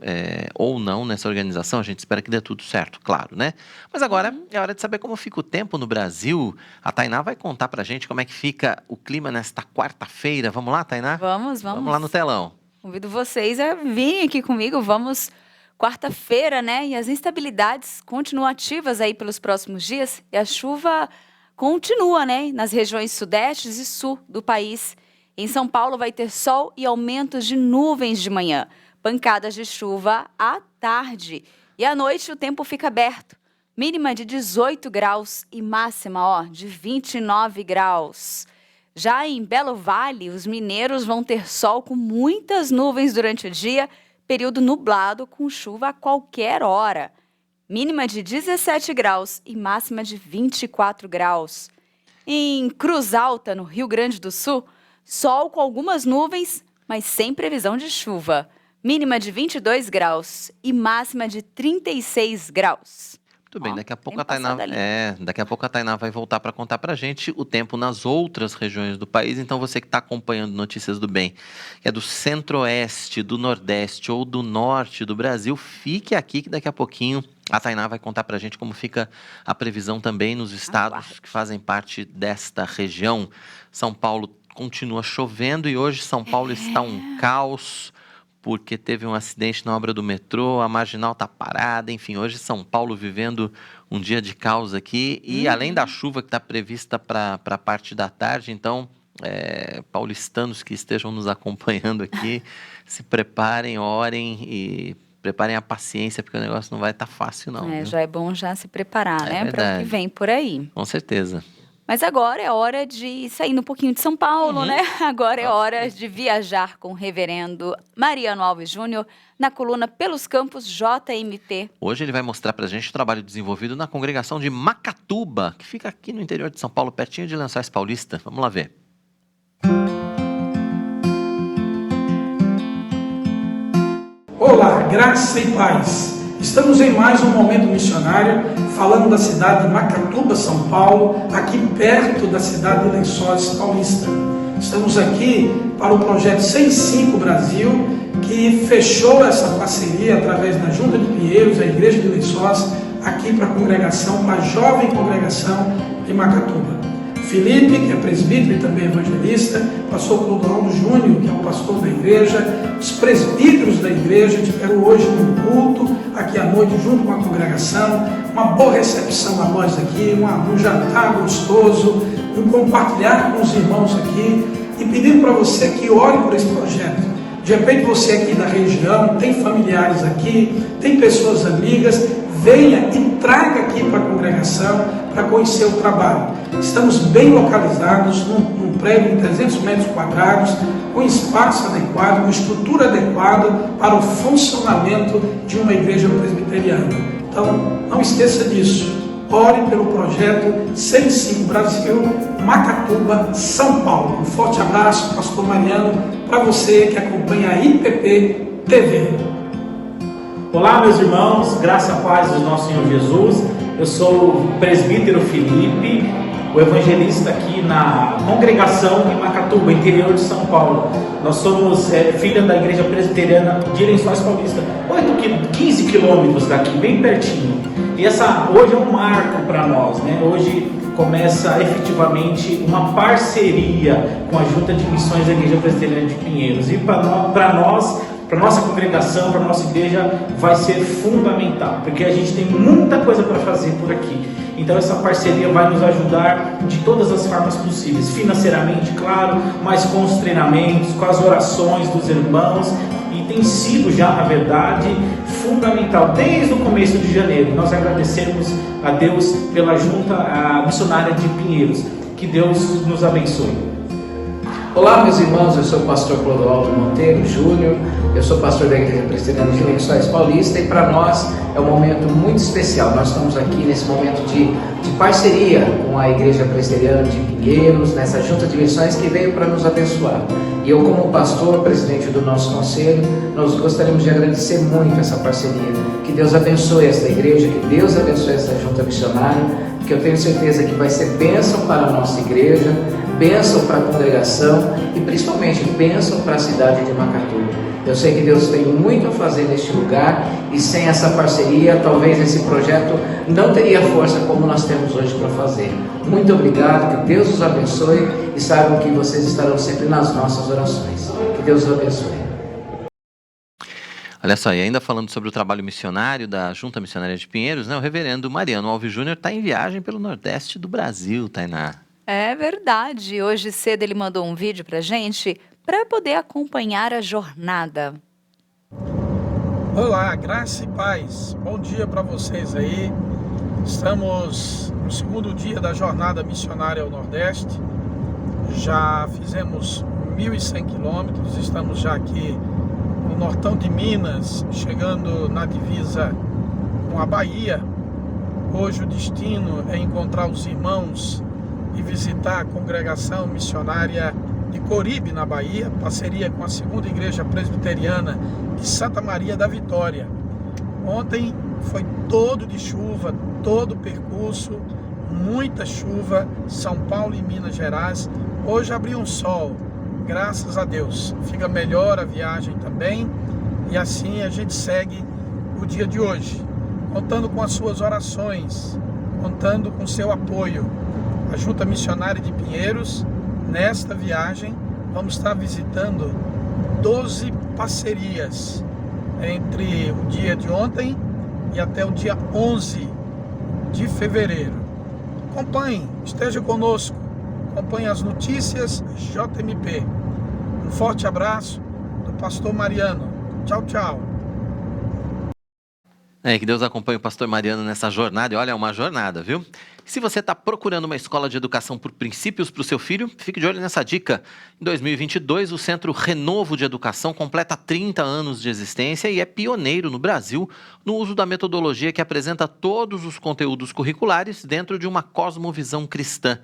ou não nessa organização. A gente espera que dê tudo certo, claro, né? Mas agora é hora de saber como fica o tempo no Brasil. A Tainá vai contar pra gente como é que fica o clima nesta quarta-feira. Vamos lá, Tainá? Vamos. Vamos lá no telão. Convido vocês a virem aqui comigo. Vamos quarta-feira, né? E as instabilidades continuam ativas aí pelos próximos dias. E a chuva continua, né, nas regiões sudeste e sul do país. Em São Paulo vai ter sol e aumentos de nuvens de manhã, pancadas de chuva à tarde. E à noite o tempo fica aberto, mínima de 18 graus e máxima de 29 graus. Já em Belo Vale, os mineiros vão ter sol com muitas nuvens durante o dia, período nublado com chuva a qualquer hora. Mínima de 17 graus e máxima de 24 graus. Em Cruz Alta, no Rio Grande do Sul, sol com algumas nuvens, mas sem previsão de chuva. Mínima de 22 graus e máxima de 36 graus. Muito bem, daqui a pouco a Tainá vai voltar para contar para a gente o tempo nas outras regiões do país. Então você que está acompanhando Notícias do Bem, que é do centro-oeste, do nordeste ou do norte do Brasil, fique aqui que daqui a pouquinho a Tainá vai contar para a gente como fica a previsão também nos estados que fazem parte desta região. São Paulo continua chovendo e hoje São Paulo está um caos, porque teve um acidente na obra do metrô, a Marginal está parada, enfim, hoje São Paulo vivendo um dia de caos aqui, e além da chuva que está prevista para a parte da tarde, então, paulistanos que estejam nos acompanhando aqui, se preparem, orem e preparem a paciência, porque o negócio não vai estar fácil não. Já é bom já se preparar, né, para o que vem por aí. Com certeza. Mas agora é hora de sair um pouquinho de São Paulo, né? Agora é hora de viajar com o reverendo Mariano Alves Júnior na coluna Pelos Campos JMP. Hoje ele vai mostrar pra gente o trabalho desenvolvido na congregação de Macatuba, que fica aqui no interior de São Paulo, pertinho de Lençóis Paulista. Vamos lá ver. Olá, graça e paz. Estamos em mais um Momento Missionário, falando da cidade de Macatuba, São Paulo, aqui perto da cidade de Lençóis Paulista. Estamos aqui para o projeto 105 Brasil, que fechou essa parceria através da Junta de Pinheiros, a Igreja de Lençóis, aqui para a congregação, para a jovem congregação de Macatuba. Felipe, que é presbítero e também evangelista, pastor Clodoaldo Júnior, que é o pastor da igreja, os presbíteros da igreja tiveram hoje um culto aqui à noite junto com a congregação, uma boa recepção a nós aqui, um jantar gostoso, um compartilhar com os irmãos aqui e pedindo para você que ore por esse projeto. De repente você aqui da região, tem familiares aqui, tem pessoas amigas, venha e traga aqui para a congregação para conhecer o trabalho. Estamos bem localizados num prédio de 300 metros quadrados, com espaço adequado, com estrutura adequada para o funcionamento de uma igreja presbiteriana. Então, não esqueça disso. Ore pelo projeto 105 Brasil, Macatuba, São Paulo. Um forte abraço, pastor Mariano, para você que acompanha a IPP TV. Olá, meus irmãos, graça e paz do nosso Senhor Jesus. Eu sou o presbítero Felipe, o evangelista aqui na congregação de Macatuba, interior de São Paulo. Nós somos filha da igreja presbiteriana de Lençóis Paulista, 15 quilômetros daqui, bem pertinho. E hoje é um marco para nós, né? Hoje começa efetivamente uma parceria com a Junta de Missões da Igreja Presbiteriana de Pinheiros. E para nós, para a nossa congregação, para a nossa igreja, vai ser fundamental, porque a gente tem muita coisa para fazer por aqui. Então essa parceria vai nos ajudar de todas as formas possíveis, financeiramente, claro, mas com os treinamentos, com as orações dos irmãos, e tem sido já, na verdade, fundamental, desde o começo de janeiro. Nós agradecemos a Deus pela Junta Missionária de Pinheiros. Que Deus nos abençoe. Olá, meus irmãos, eu sou o pastor Clodoaldo Monteiro Júnior, eu sou pastor da Igreja Presbiteriana de Lençóis Paulista, e para nós é um momento muito especial. Nós estamos aqui nesse momento de parceria com a Igreja Presbiteriana de Pinheiros, nessa junta de missões que veio para nos abençoar. E eu, como pastor, presidente do nosso conselho, nós gostaríamos de agradecer muito essa parceria. Que Deus abençoe esta igreja, que Deus abençoe essa junta missionária, que eu tenho certeza que vai ser bênção para a nossa igreja, bênção para a congregação e principalmente bênção para a cidade de Macatuba. Eu sei que Deus tem muito a fazer neste lugar e sem essa parceria, talvez esse projeto não teria força como nós temos hoje para fazer. Muito obrigado, que Deus os abençoe e saibam que vocês estarão sempre nas nossas orações. Que Deus os abençoe. Olha só, e ainda falando sobre o trabalho missionário da Junta Missionária de Pinheiros, né, o reverendo Mariano Alves Júnior está em viagem pelo Nordeste do Brasil, Tainá. É verdade. Hoje cedo ele mandou um vídeo pra gente para poder acompanhar a jornada. Olá, graça e paz. Bom dia para vocês aí. Estamos no segundo dia da jornada missionária ao Nordeste. Já fizemos 1.100 quilômetros, estamos já aqui no nortão de Minas, chegando na divisa com a Bahia. Hoje o destino é encontrar os irmãos e visitar a congregação missionária de Coribe, na Bahia, parceria com a segunda igreja presbiteriana de Santa Maria da Vitória. Ontem foi todo de chuva, todo o percurso, muita chuva, São Paulo e Minas Gerais. Hoje abriu um sol, graças a Deus. Fica melhor a viagem também, e assim a gente segue o dia de hoje, contando com as suas orações, contando com seu apoio. A Junta Missionária de Pinheiros, nesta viagem, vamos estar visitando 12 parcerias entre o dia de ontem e até o dia 11 de fevereiro. Acompanhe, esteja conosco, acompanhe as notícias JMP. Um forte abraço do pastor Mariano. Tchau, tchau. Que Deus acompanhe o pastor Mariano nessa jornada. E olha, é uma jornada, viu? Se você está procurando uma escola de educação por princípios para o seu filho, fique de olho nessa dica. Em 2022, o Centro Renovo de Educação completa 30 anos de existência e é pioneiro no Brasil no uso da metodologia que apresenta todos os conteúdos curriculares dentro de uma cosmovisão cristã.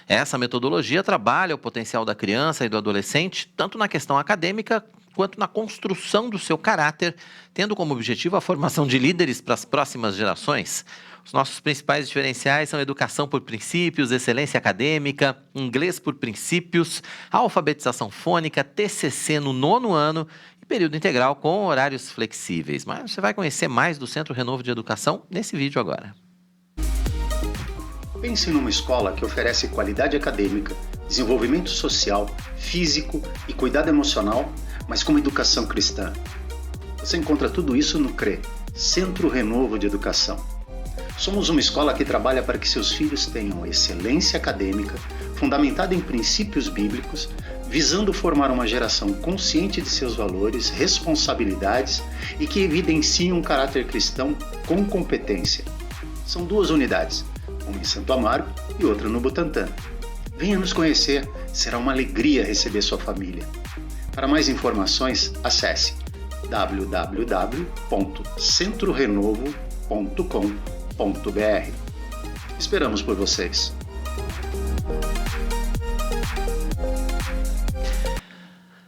Essa metodologia trabalha o potencial da criança e do adolescente, tanto na questão acadêmica quanto na construção do seu caráter, tendo como objetivo a formação de líderes para as próximas gerações. Os nossos principais diferenciais são educação por princípios, excelência acadêmica, inglês por princípios, alfabetização fônica, TCC no 9º ano e período integral com horários flexíveis. Mas você vai conhecer mais do Centro Renovo de Educação nesse vídeo agora. Pense numa escola que oferece qualidade acadêmica, desenvolvimento social, físico e cuidado emocional, mas com uma educação cristã. Você encontra tudo isso no CRE, Centro Renovo de Educação. Somos uma escola que trabalha para que seus filhos tenham excelência acadêmica, fundamentada em princípios bíblicos, visando formar uma geração consciente de seus valores, responsabilidades e que evidencie um caráter cristão com competência. São 2 unidades, uma em Santo Amaro e outra no Butantã. Venha nos conhecer, será uma alegria receber sua família. Para mais informações, acesse www.centrorenovo.com.br. Esperamos por vocês.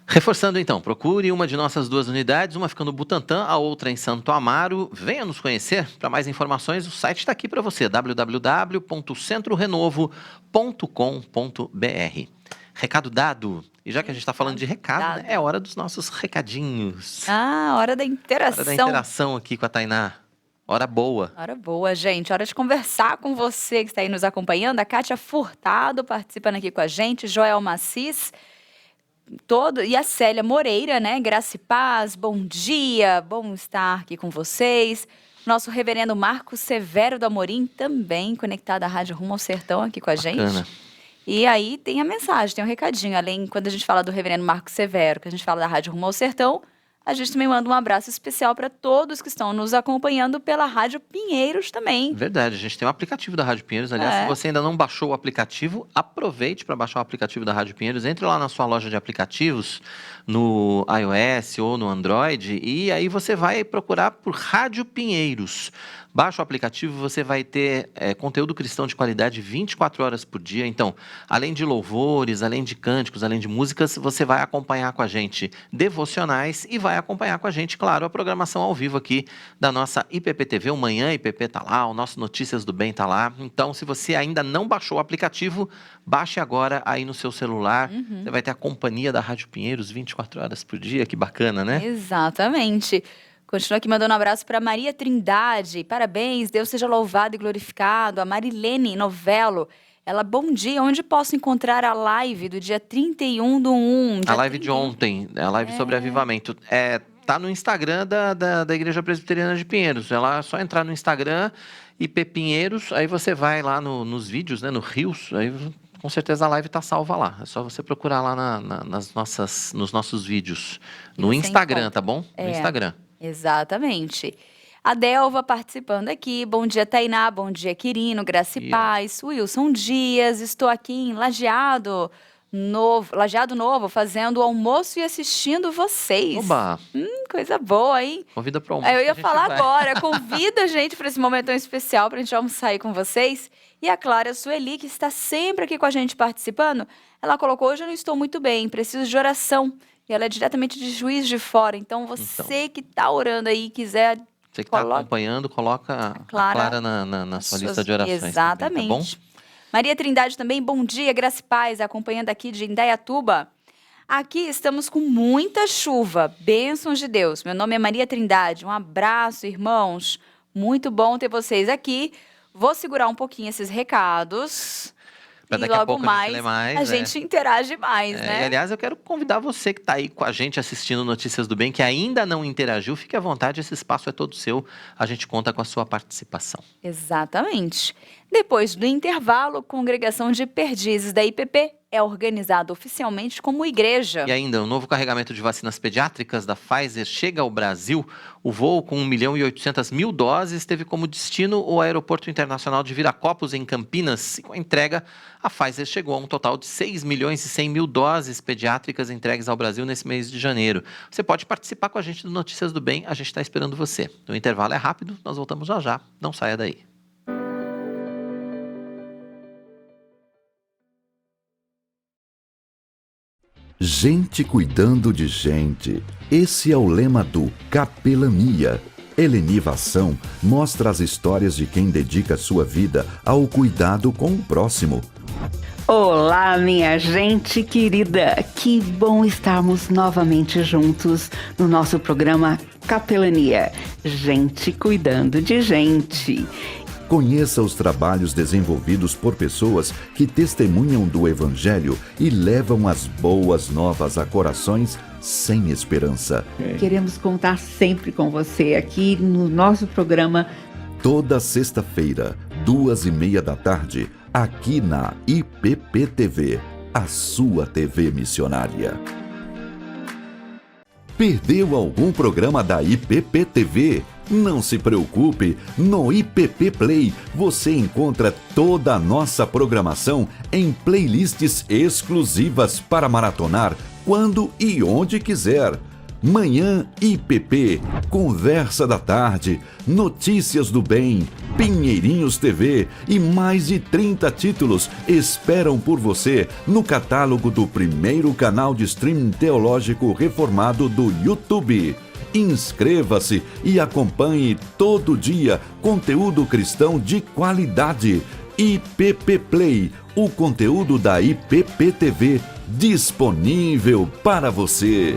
Reforçando então, procure uma de nossas 2 unidades, uma fica no Butantã, a outra em Santo Amaro. Venha nos conhecer. Para mais informações, o site está aqui para você, www.centrorenovo.com.br. Recado dado. E já que a gente está falando de recado, né, é hora dos nossos recadinhos. Hora da interação. Hora da interação aqui com a Tainá. Hora boa. Hora boa, gente. Hora de conversar com você que está aí nos acompanhando. A Kátia Furtado participando aqui com a gente. Joel Macis. E a Célia Moreira, né? Graça e paz, bom dia. Bom estar aqui com vocês. Nosso reverendo Marcos Severo do Amorim também conectado à Rádio Rumo ao Sertão aqui com a gente. E aí tem a mensagem, tem um recadinho. Além, quando a gente fala do reverendo Marcos Severo, que a gente fala da Rádio Rumo ao Sertão, a gente também manda um abraço especial para todos que estão nos acompanhando pela Rádio Pinheiros também. Verdade, a gente tem um aplicativo da Rádio Pinheiros. Aliás, se você ainda não baixou o aplicativo, aproveite para baixar o aplicativo da Rádio Pinheiros. Entre lá na sua loja de aplicativos, no iOS ou no Android, e aí você vai procurar por Rádio Pinheiros. Baixa o aplicativo, você vai ter conteúdo cristão de qualidade 24 horas por dia. Então, além de louvores, além de cânticos, além de músicas, você vai acompanhar com a gente devocionais e vai acompanhar com a gente, claro, a programação ao vivo aqui da nossa IPP-TV. O Manhã IPP tá lá, o nosso Notícias do Bem tá lá. Então, se você ainda não baixou o aplicativo, baixe agora aí no seu celular. Você vai ter a companhia da Rádio Pinheiros 24 horas por dia. Que bacana, né? Exatamente. Continua aqui mandando um abraço para Maria Trindade. Parabéns, Deus seja louvado e glorificado. A Marilene Novello. Ela, bom dia, onde posso encontrar a live do dia 31/1? A live de ontem, a live sobre avivamento. Tá no Instagram da Igreja Presbiteriana de Pinheiros. É lá, só entrar no Instagram, IP Pinheiros, aí você vai lá nos vídeos, né, no Reels, aí com certeza a live tá salva lá. É só você procurar lá nos nossos vídeos. No Instagram, tá bom? No Instagram. Exatamente. A Delva participando aqui. Bom dia, Tainá. Bom dia, Quirino. Graça e paz. Wilson Dias. Estou aqui em Lajeado Novo, fazendo o almoço e assistindo vocês. Oba! Coisa boa, hein? Convida para o almoço. Eu ia falar agora. Convida a gente para esse momento tão especial, para a gente almoçar aí com vocês. E a Clara Sueli, que está sempre aqui com a gente participando, ela colocou: hoje eu não estou muito bem, preciso de oração. E ela é diretamente de Juiz de Fora. Então, você que está orando aí, quiser Você que está acompanhando, coloca a Clara na sua lista de orações. Exatamente. Também, tá bom? Maria Trindade também, bom dia, graça e paz, acompanhando aqui de Indaiatuba. Aqui estamos com muita chuva, bênçãos de Deus. Meu nome é Maria Trindade, um abraço, irmãos. Muito bom ter vocês aqui. Vou segurar um pouquinho esses recados. Pra daqui e logo a pouco a gente interage mais, né? E, aliás, eu quero convidar você que está aí com a gente assistindo Notícias do Bem, que ainda não interagiu, fique à vontade, esse espaço é todo seu, a gente conta com a sua participação. Exatamente. Depois do intervalo, Congregação de Perdizes da IPP é organizada oficialmente como igreja. E ainda, o novo carregamento de vacinas pediátricas da Pfizer chega ao Brasil. O voo com 1.800.000 doses teve como destino o Aeroporto Internacional de Viracopos, em Campinas. E com a entrega, a Pfizer chegou a um total de 6.100.000 doses pediátricas entregues ao Brasil nesse mês de janeiro. Você pode participar com a gente do Notícias do Bem, a gente está esperando você. O intervalo é rápido, nós voltamos já já, não saia daí. Gente cuidando de gente. Esse é o lema do Capelania. Helenivação mostra as histórias de quem dedica sua vida ao cuidado com o próximo. Olá, minha gente querida. Que bom estarmos novamente juntos no nosso programa Capelania. Gente cuidando de gente. Conheça os trabalhos desenvolvidos por pessoas que testemunham do Evangelho e levam as boas novas a corações sem esperança. Queremos contar sempre com você aqui no nosso programa. Toda sexta-feira, 2:30 da tarde, aqui na IPP TV, a sua TV missionária. Perdeu algum programa da IPP TV? Não se preocupe, no IPP Play você encontra toda a nossa programação em playlists exclusivas para maratonar quando e onde quiser. Manhã IPP, Conversa da Tarde, Notícias do Bem, Pinheirinhos TV e mais de 30 títulos esperam por você no catálogo do primeiro canal de streaming teológico reformado do YouTube. Inscreva-se e acompanhe todo dia conteúdo cristão de qualidade. IPP Play, o conteúdo da IPP TV disponível para você.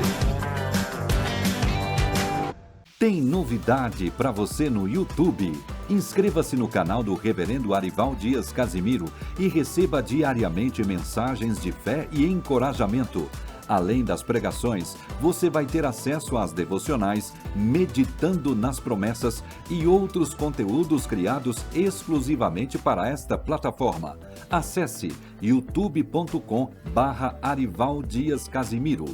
Tem novidade para você no YouTube. Inscreva-se no canal do Reverendo Arival Dias Casimiro e receba diariamente mensagens de fé e encorajamento. Além das pregações, você vai ter acesso às devocionais, meditando nas promessas e outros conteúdos criados exclusivamente para esta plataforma. Acesse youtube.com/Arival Dias Casimiro.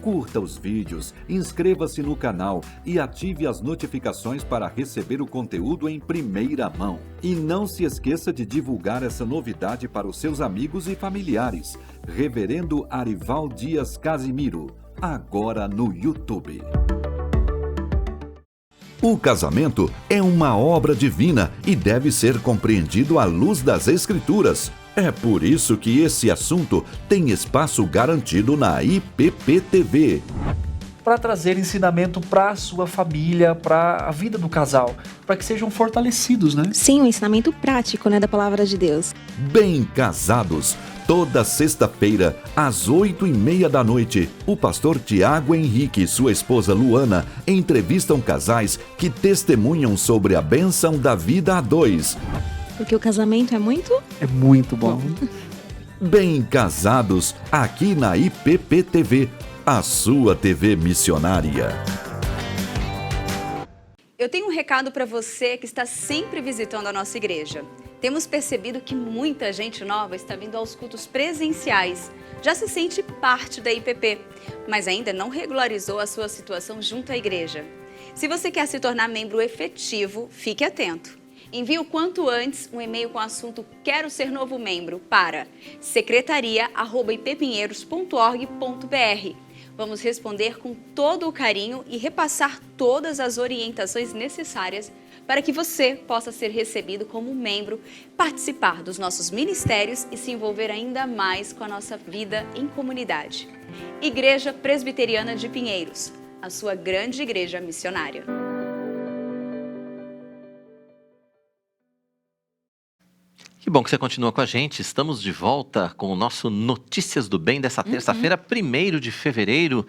Curta os vídeos, inscreva-se no canal e ative as notificações para receber o conteúdo em primeira mão. E não se esqueça de divulgar essa novidade para os seus amigos e familiares. Reverendo Arival Dias Casimiro, agora no YouTube. O casamento é uma obra divina e deve ser compreendido à luz das Escrituras. É por isso que esse assunto tem espaço garantido na IPP TV. Para trazer ensinamento para a sua família, para a vida do casal, para que sejam fortalecidos, né? Sim, um ensinamento prático, né, da palavra de Deus. Bem Casados, toda sexta-feira, às 8:30 da noite, o pastor Tiago Henrique e sua esposa Luana entrevistam casais que testemunham sobre a bênção da vida a dois. Porque o casamento é muito bom. Bem Casados, aqui na IPP TV, a sua TV missionária. Eu tenho um recado para você que está sempre visitando a nossa igreja. Temos percebido que muita gente nova está vindo aos cultos presenciais. Já se sente parte da IPP, mas ainda não regularizou a sua situação junto à igreja. Se você quer se tornar membro efetivo, fique atento. Envie o quanto antes um e-mail com o assunto Quero Ser Novo Membro para secretaria@ippinheiros.org.br. Vamos responder com todo o carinho e repassar todas as orientações necessárias para que você possa ser recebido como membro, participar dos nossos ministérios e se envolver ainda mais com a nossa vida em comunidade. Igreja Presbiteriana de Pinheiros, a sua grande igreja missionária. Que bom que você continua com a gente. Estamos de volta com o nosso Notícias do Bem dessa terça-feira, 1º de fevereiro.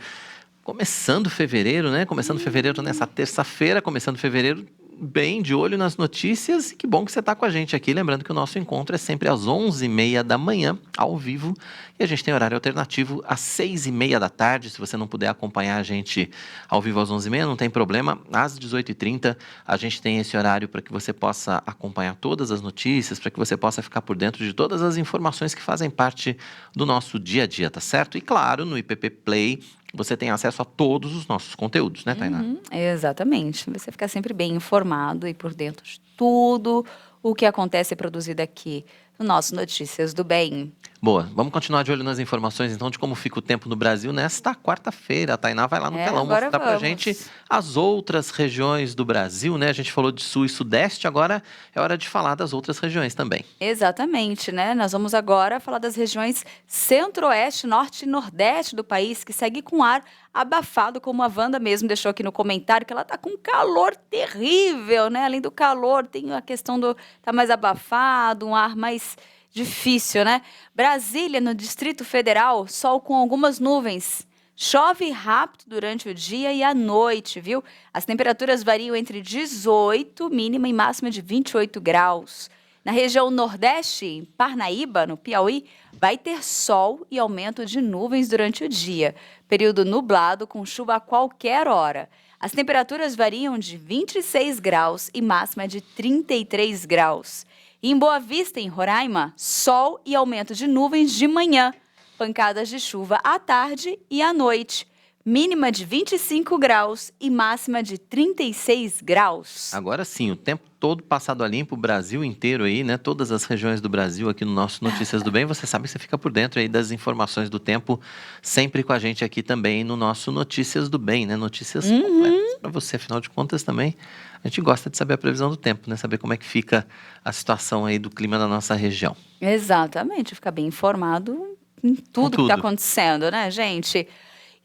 Começando fevereiro, né? Começando fevereiro nessa terça-feira, começando fevereiro bem de olho nas notícias. E que bom que você está com a gente aqui. Lembrando que o nosso encontro é sempre às 11h30 da manhã, ao vivo. E a gente tem horário alternativo às 6h30 da tarde. Se você não puder acompanhar a gente ao vivo às 11h30, não tem problema. Às 18h30 a gente tem esse horário para que você possa acompanhar todas as notícias, para que você possa ficar por dentro de todas as informações que fazem parte do nosso dia a dia, tá certo? E claro, no IPP Play você tem acesso a todos os nossos conteúdos, né, Tainá? Exatamente. Você fica sempre bem informado e por dentro de tudo o que acontece e é produzido aqui no nosso Notícias do Bem. Boa, vamos continuar de olho nas informações, então, de como fica o tempo no Brasil nesta quarta-feira. A Tainá vai lá no telão mostrar pra gente as outras regiões do Brasil, né? A gente falou de sul e sudeste, agora é hora de falar das outras regiões também. Exatamente, né? Nós vamos agora falar das regiões centro-oeste, norte e nordeste do país, que segue com ar abafado, como a Wanda mesmo deixou aqui no comentário, que ela tá com um calor terrível, né? Além do calor, tem a questão do tá mais abafado, um ar mais difícil, né? Brasília, no Distrito Federal, sol com algumas nuvens. Chove rápido durante o dia e a noite, viu? As temperaturas variam entre 18, mínima e máxima de 28 graus. Na região Nordeste, em Parnaíba, no Piauí, vai ter sol e aumento de nuvens durante o dia. Período nublado com chuva a qualquer hora. As temperaturas variam de 26 graus e máxima de 33 graus. Em Boa Vista, em Roraima, sol e aumento de nuvens de manhã. Pancadas de chuva à tarde e à noite. Mínima de 25 graus e máxima de 36 graus. Agora sim, o tempo todo passado a limpo, o Brasil inteiro aí, né? Todas as regiões do Brasil aqui no nosso Notícias do Bem. Você sabe que você fica por dentro aí das informações do tempo, sempre com a gente aqui também no nosso Notícias do Bem, né? Notícias completas para você, afinal de contas também. A gente gosta de saber a previsão do tempo, né? Saber como é que fica a situação aí do clima da nossa região. Exatamente, ficar bem informado em tudo que está acontecendo, né, gente?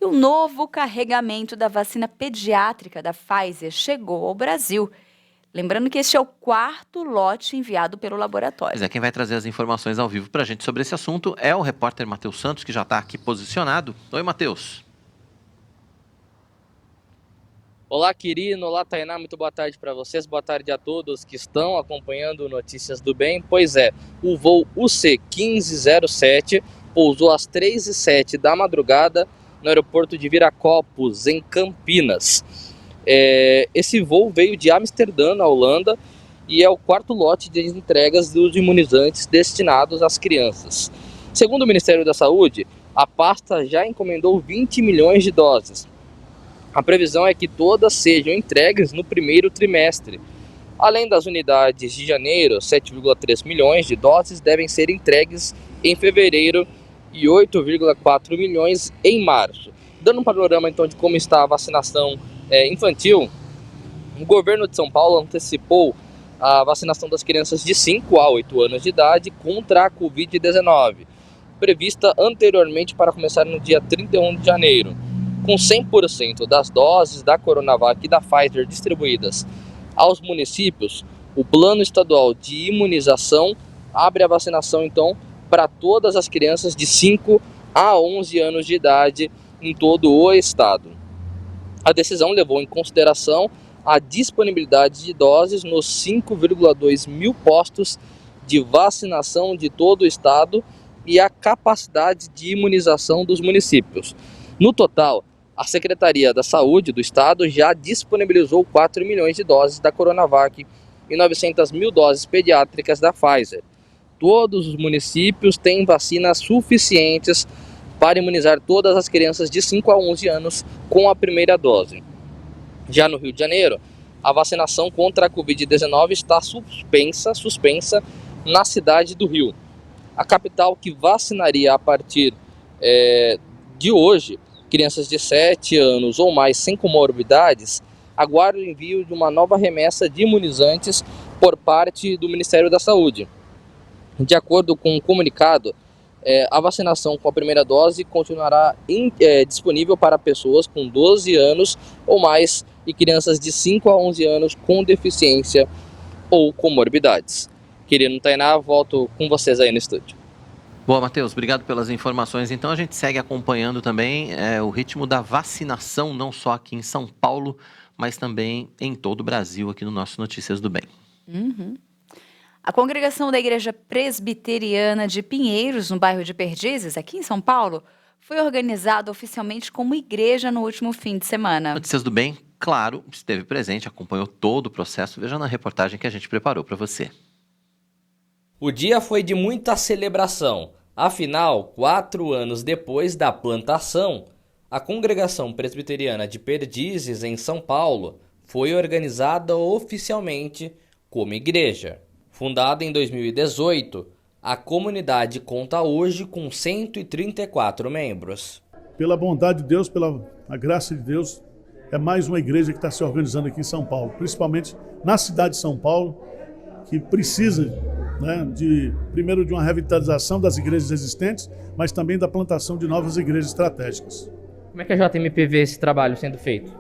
E o novo carregamento da vacina pediátrica da Pfizer chegou ao Brasil. Lembrando que este é o 4º lote enviado pelo laboratório. Pois é, quem vai trazer as informações ao vivo para a gente sobre esse assunto é o repórter Matheus Santos, que já está aqui posicionado. Oi, Matheus. Olá, Quirino. Olá, Tainá. Muito boa tarde para vocês. Boa tarde a todos que estão acompanhando Notícias do Bem. Pois é, o voo UC 1507 pousou às 3h07 da madrugada no aeroporto de Viracopos, em Campinas. Esse voo veio de Amsterdã, na Holanda, e é o 4º lote de entregas dos imunizantes destinados às crianças. Segundo o Ministério da Saúde, a pasta já encomendou 20 milhões de doses. A previsão é que todas sejam entregues no primeiro trimestre. Além das unidades de janeiro, 7,3 milhões de doses devem ser entregues em fevereiro e 8,4 milhões em março. Dando um panorama então de como está a vacinação infantil, o governo de São Paulo antecipou a vacinação das crianças de 5 a 8 anos de idade contra a Covid-19, prevista anteriormente para começar no dia 31 de janeiro. Com 100% das doses da Coronavac e da Pfizer distribuídas aos municípios, o Plano Estadual de Imunização abre a vacinação então para todas as crianças de 5 a 11 anos de idade em todo o estado. A decisão levou em consideração a disponibilidade de doses nos 5,2 mil postos de vacinação de todo o estado e a capacidade de imunização dos municípios. No total, a Secretaria da Saúde do estado já disponibilizou 4 milhões de doses da Coronavac e 900 mil doses pediátricas da Pfizer. Todos os municípios têm vacinas suficientes para imunizar todas as crianças de 5 a 11 anos com a primeira dose. Já no Rio de Janeiro, a vacinação contra a Covid-19 está suspensa na cidade do Rio. A capital, que vacinaria a partir de hoje crianças de 7 anos ou mais sem comorbidades, aguarda o envio de uma nova remessa de imunizantes por parte do Ministério da Saúde. De acordo com o comunicado, a vacinação com a primeira dose continuará disponível para pessoas com 12 anos ou mais e crianças de 5 a 11 anos com deficiência ou comorbidades. Querido Tainá, volto com vocês aí no estúdio. Boa, Matheus, obrigado pelas informações. Então a gente segue acompanhando também o ritmo da vacinação, não só aqui em São Paulo, mas também em todo o Brasil, aqui no nosso Notícias do Bem. Uhum. A congregação da Igreja Presbiteriana de Pinheiros, no bairro de Perdizes, aqui em São Paulo, foi organizada oficialmente como igreja no último fim de semana. Notícias do Bem, claro, esteve presente, acompanhou todo o processo. Veja na reportagem que a gente preparou para você. O dia foi de muita celebração. Afinal, 4 anos depois da plantação, a Congregação Presbiteriana de Perdizes, em São Paulo, foi organizada oficialmente como igreja. Fundada em 2018, a comunidade conta hoje com 134 membros. Pela bondade de Deus, pela graça de Deus, é mais uma igreja que está se organizando aqui em São Paulo, principalmente na cidade de São Paulo, que precisa, primeiro de uma revitalização das igrejas existentes, mas também da plantação de novas igrejas estratégicas. Como é que a JMP vê esse trabalho sendo feito?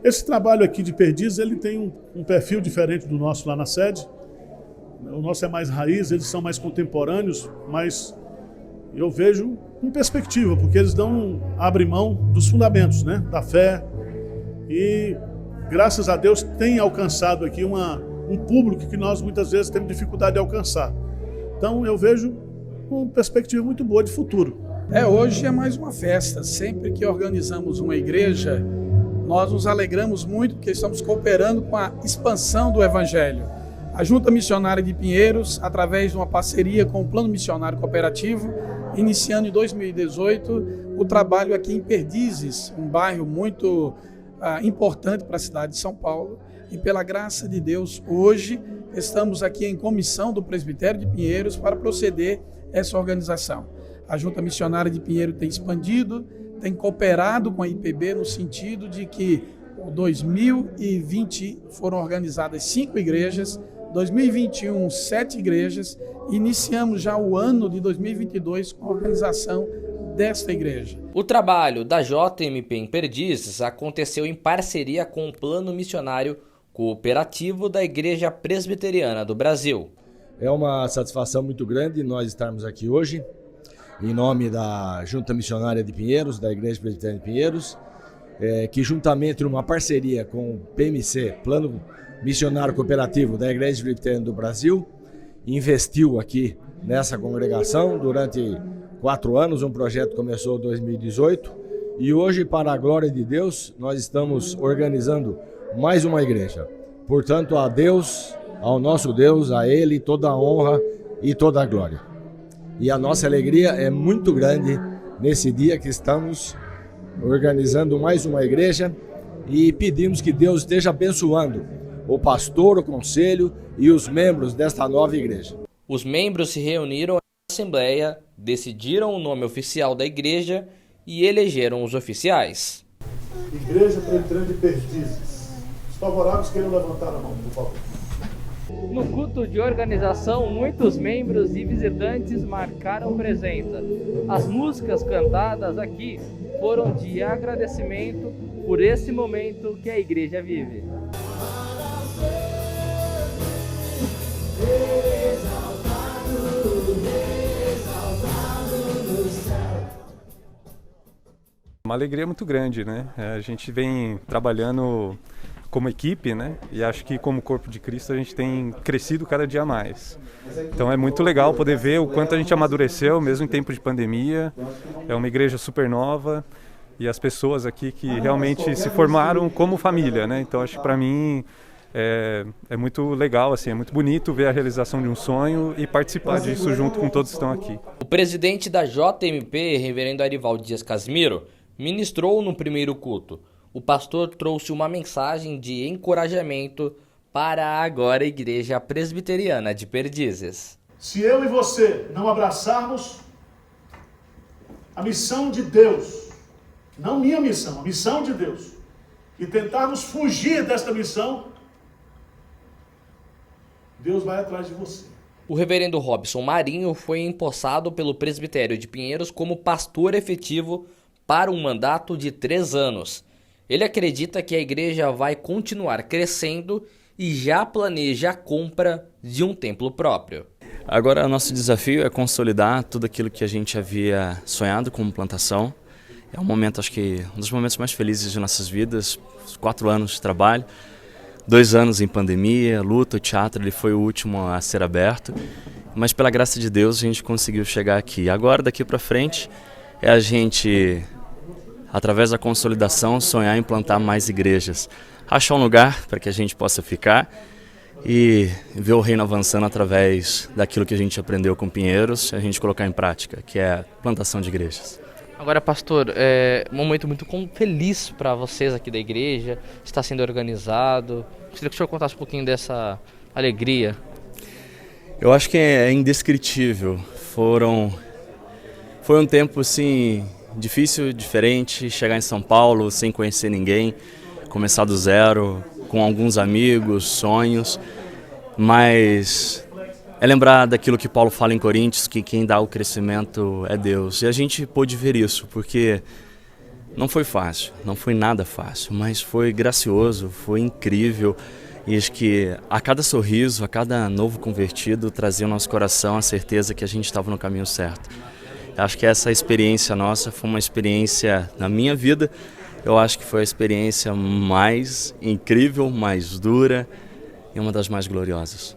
Esse trabalho aqui de Perdizes, ele tem um perfil diferente do nosso lá na sede. O nosso é mais raiz, eles são mais contemporâneos, mas eu vejo com perspectiva, porque eles abrem mão dos fundamentos, da fé, e graças a Deus tem alcançado aqui um público que nós muitas vezes temos dificuldade de alcançar. Então eu vejo com perspectiva muito boa de futuro. Hoje é mais uma festa. Sempre que organizamos uma igreja, nós nos alegramos muito porque estamos cooperando com a expansão do Evangelho. A Junta Missionária de Pinheiros, através de uma parceria com o Plano Missionário Cooperativo, iniciando em 2018 o trabalho aqui em Perdizes, um bairro muito importante para a cidade de São Paulo. E pela graça de Deus, hoje estamos aqui em comissão do Presbitério de Pinheiros para proceder essa organização. A Junta Missionária de Pinheiro tem expandido, tem cooperado com a IPB no sentido de que em 2020 foram organizadas 5 igrejas, 2021 7 igrejas, e iniciamos já o ano de 2022 com a organização desta igreja. O trabalho da JMP em Perdizes aconteceu em parceria com o Plano Missionário Cooperativo da Igreja Presbiteriana do Brasil. É uma satisfação muito grande nós estarmos aqui hoje, em nome da Junta Missionária de Pinheiros, da Igreja Presbiteriana de Pinheiros, que juntamente numa parceria com o PMC, Plano Missionário Cooperativo da Igreja Presbiteriana do Brasil, investiu aqui nessa congregação durante 4 anos, um projeto que começou em 2018, e hoje, para a glória de Deus, nós estamos organizando mais uma igreja. Portanto, a Deus, ao nosso Deus, a Ele toda a honra e toda a glória. E a nossa alegria é muito grande nesse dia que estamos organizando mais uma igreja e pedimos que Deus esteja abençoando o pastor, o conselho e os membros desta nova igreja. Os membros se reuniram na Assembleia, decidiram o nome oficial da igreja e elegeram os oficiais. Igreja Presbiteriana de Perdizes. Os favoráveis queiram levantar a mão, por favor. No culto de organização, muitos membros e visitantes marcaram presença. As músicas cantadas aqui foram de agradecimento por esse momento que a igreja vive. Uma alegria muito grande, né? A gente vem trabalhando como equipe, né? E acho que como corpo de Cristo a gente tem crescido cada dia mais. Então é muito legal poder ver o quanto a gente amadureceu, mesmo em tempo de pandemia. É uma igreja super nova e as pessoas aqui que realmente se formaram como família, né? Então acho que para mim é muito legal, assim, é muito bonito ver a realização de um sonho e participar disso junto com todos que estão aqui. O presidente da JMP, reverendo Arivaldo Dias Casimiro, ministrou no primeiro culto. O pastor trouxe uma mensagem de encorajamento para a agora Igreja Presbiteriana de Perdizes. Se eu e você não abraçarmos a missão de Deus, não minha missão, a missão de Deus, e tentarmos fugir desta missão, Deus vai atrás de você. O reverendo Robson Marinho foi empossado pelo presbitério de Pinheiros como pastor efetivo para um mandato de 3 anos. Ele acredita que a igreja vai continuar crescendo e já planeja a compra de um templo próprio. Agora, nosso desafio é consolidar tudo aquilo que a gente havia sonhado como plantação. É um momento, acho que, um dos momentos mais felizes de nossas vidas, 4 anos de trabalho, 2 anos em pandemia, luta, o teatro ele foi o último a ser aberto, mas pela graça de Deus a gente conseguiu chegar aqui. Agora, daqui para frente, é a gente, através da consolidação, sonhar em plantar mais igrejas, achar um lugar para que a gente possa ficar e ver o reino avançando através daquilo que a gente aprendeu com Pinheiros, a gente colocar em prática, que é a plantação de igrejas. Agora, pastor, é um momento muito feliz para vocês aqui da igreja, está sendo organizado. Gostaria que o senhor contasse um pouquinho dessa alegria. Eu acho que é indescritível. Foi um tempo assim difícil, diferente, chegar em São Paulo sem conhecer ninguém, começar do zero, com alguns amigos, sonhos, mas é lembrar daquilo que Paulo fala em Coríntios, que quem dá o crescimento é Deus. E a gente pôde ver isso, porque não foi fácil, não foi nada fácil, mas foi gracioso, foi incrível. E acho que a cada sorriso, a cada novo convertido, trazia ao nosso coração a certeza que a gente estava no caminho certo. Acho que essa experiência nossa foi uma experiência na minha vida, eu acho que foi a experiência mais incrível, mais dura e uma das mais gloriosas.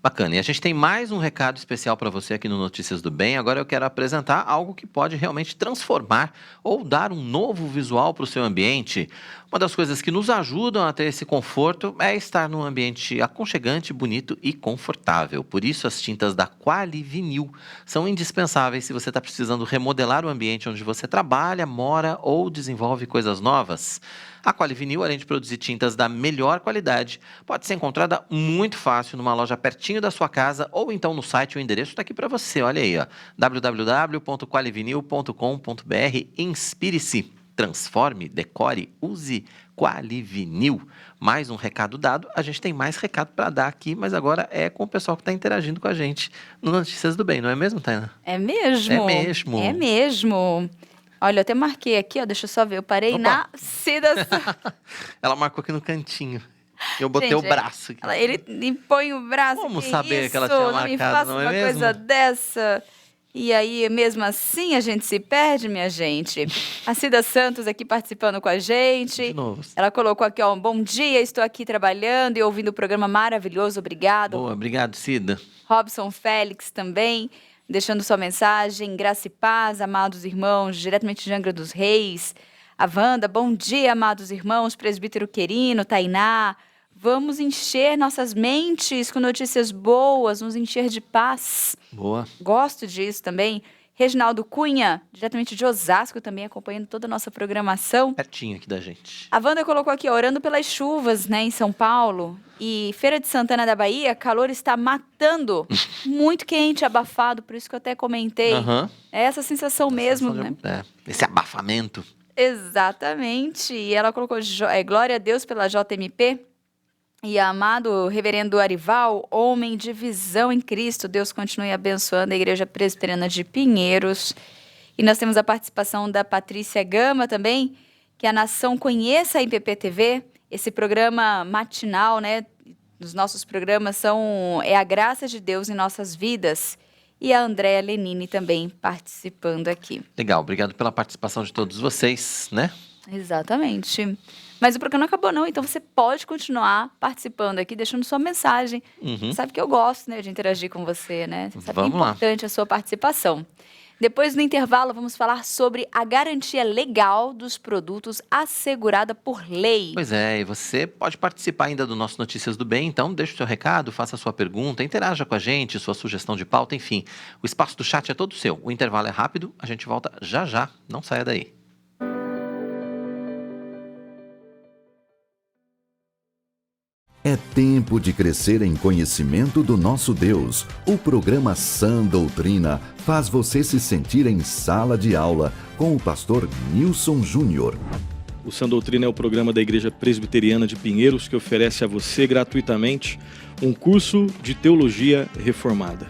Bacana, e a gente tem mais um recado especial para você aqui no Notícias do Bem. Agora eu quero apresentar algo que pode realmente transformar ou dar um novo visual para o seu ambiente. Uma das coisas que nos ajudam a ter esse conforto é estar num ambiente aconchegante, bonito e confortável. Por isso as tintas da Quali Vinil são indispensáveis se você está precisando remodelar o ambiente onde você trabalha, mora ou desenvolve coisas novas. A Quali Vinil, além de produzir tintas da melhor qualidade, pode ser encontrada muito fácil numa loja pertinho da sua casa ou então no site, o endereço está aqui para você, olha aí, ó, www.qualivinil.com.br. Inspire-se, transforme, decore, use Quali Vinil. Mais um recado dado, a gente tem mais recado para dar aqui, mas agora é com o pessoal que está interagindo com a gente no Notícias do Bem, não é mesmo, Tainá? É mesmo. É mesmo. É mesmo. Olha, eu até marquei aqui, ó, deixa eu só ver, eu parei na Cida Santos. Ela marcou aqui no cantinho. Eu botei o braço aqui. Ele põe o braço. Como saber que ela tinha marcado, não me faça não é uma mesmo? coisa dessa. E aí, mesmo assim, a gente se perde, minha gente. A Cida Santos aqui participando com a gente. De novo. Ela colocou aqui, ó, um bom dia, estou aqui trabalhando e ouvindo o programa maravilhoso, obrigado. Boa, obrigado, Cida. Robson Félix também, deixando sua mensagem. Graça e paz, amados irmãos, diretamente de Angra dos Reis. A Wanda, bom dia, amados irmãos, presbítero Querino, Tainá. Vamos encher nossas mentes com notícias boas, nos encher de paz. Boa. Gosto disso também. Reginaldo Cunha, diretamente de Osasco, também acompanhando toda a nossa programação. Pertinho aqui da gente. A Wanda colocou aqui, orando pelas chuvas, né, em São Paulo. E Feira de Santana da Bahia, calor está matando. Muito quente, abafado, por isso que eu até comentei. É essa sensação mesmo, né? Esse abafamento. Exatamente. E ela colocou, glória a Deus pela JMP. E amado reverendo Arival, homem de visão em Cristo, Deus continue abençoando a Igreja Presbiteriana de Pinheiros. E nós temos a participação da Patrícia Gama também, que a nação conheça a IPP-TV, esse programa matinal, né? Os nossos programas é a graça de Deus em nossas vidas. E a Andréa Lenini também participando aqui. Legal, obrigado pela participação de todos vocês, né? Exatamente. Mas o programa não acabou não, então você pode continuar participando aqui, deixando sua mensagem. Sabe que eu gosto, né, de interagir com você, né? Você sabe que é importante a sua participação. Depois, no intervalo, vamos falar sobre a garantia legal dos produtos assegurada por lei. Pois é, e você pode participar ainda do nosso Notícias do Bem, então deixe o seu recado, faça a sua pergunta, interaja com a gente, sua sugestão de pauta, enfim. O espaço do chat é todo seu. O intervalo é rápido, a gente volta já já, não saia daí. É tempo de crescer em conhecimento do nosso Deus. O programa Sã Doutrina faz você se sentir em sala de aula com o pastor Nilson Júnior. O Sã Doutrina é o programa da Igreja Presbiteriana de Pinheiros que oferece a você gratuitamente um curso de teologia reformada.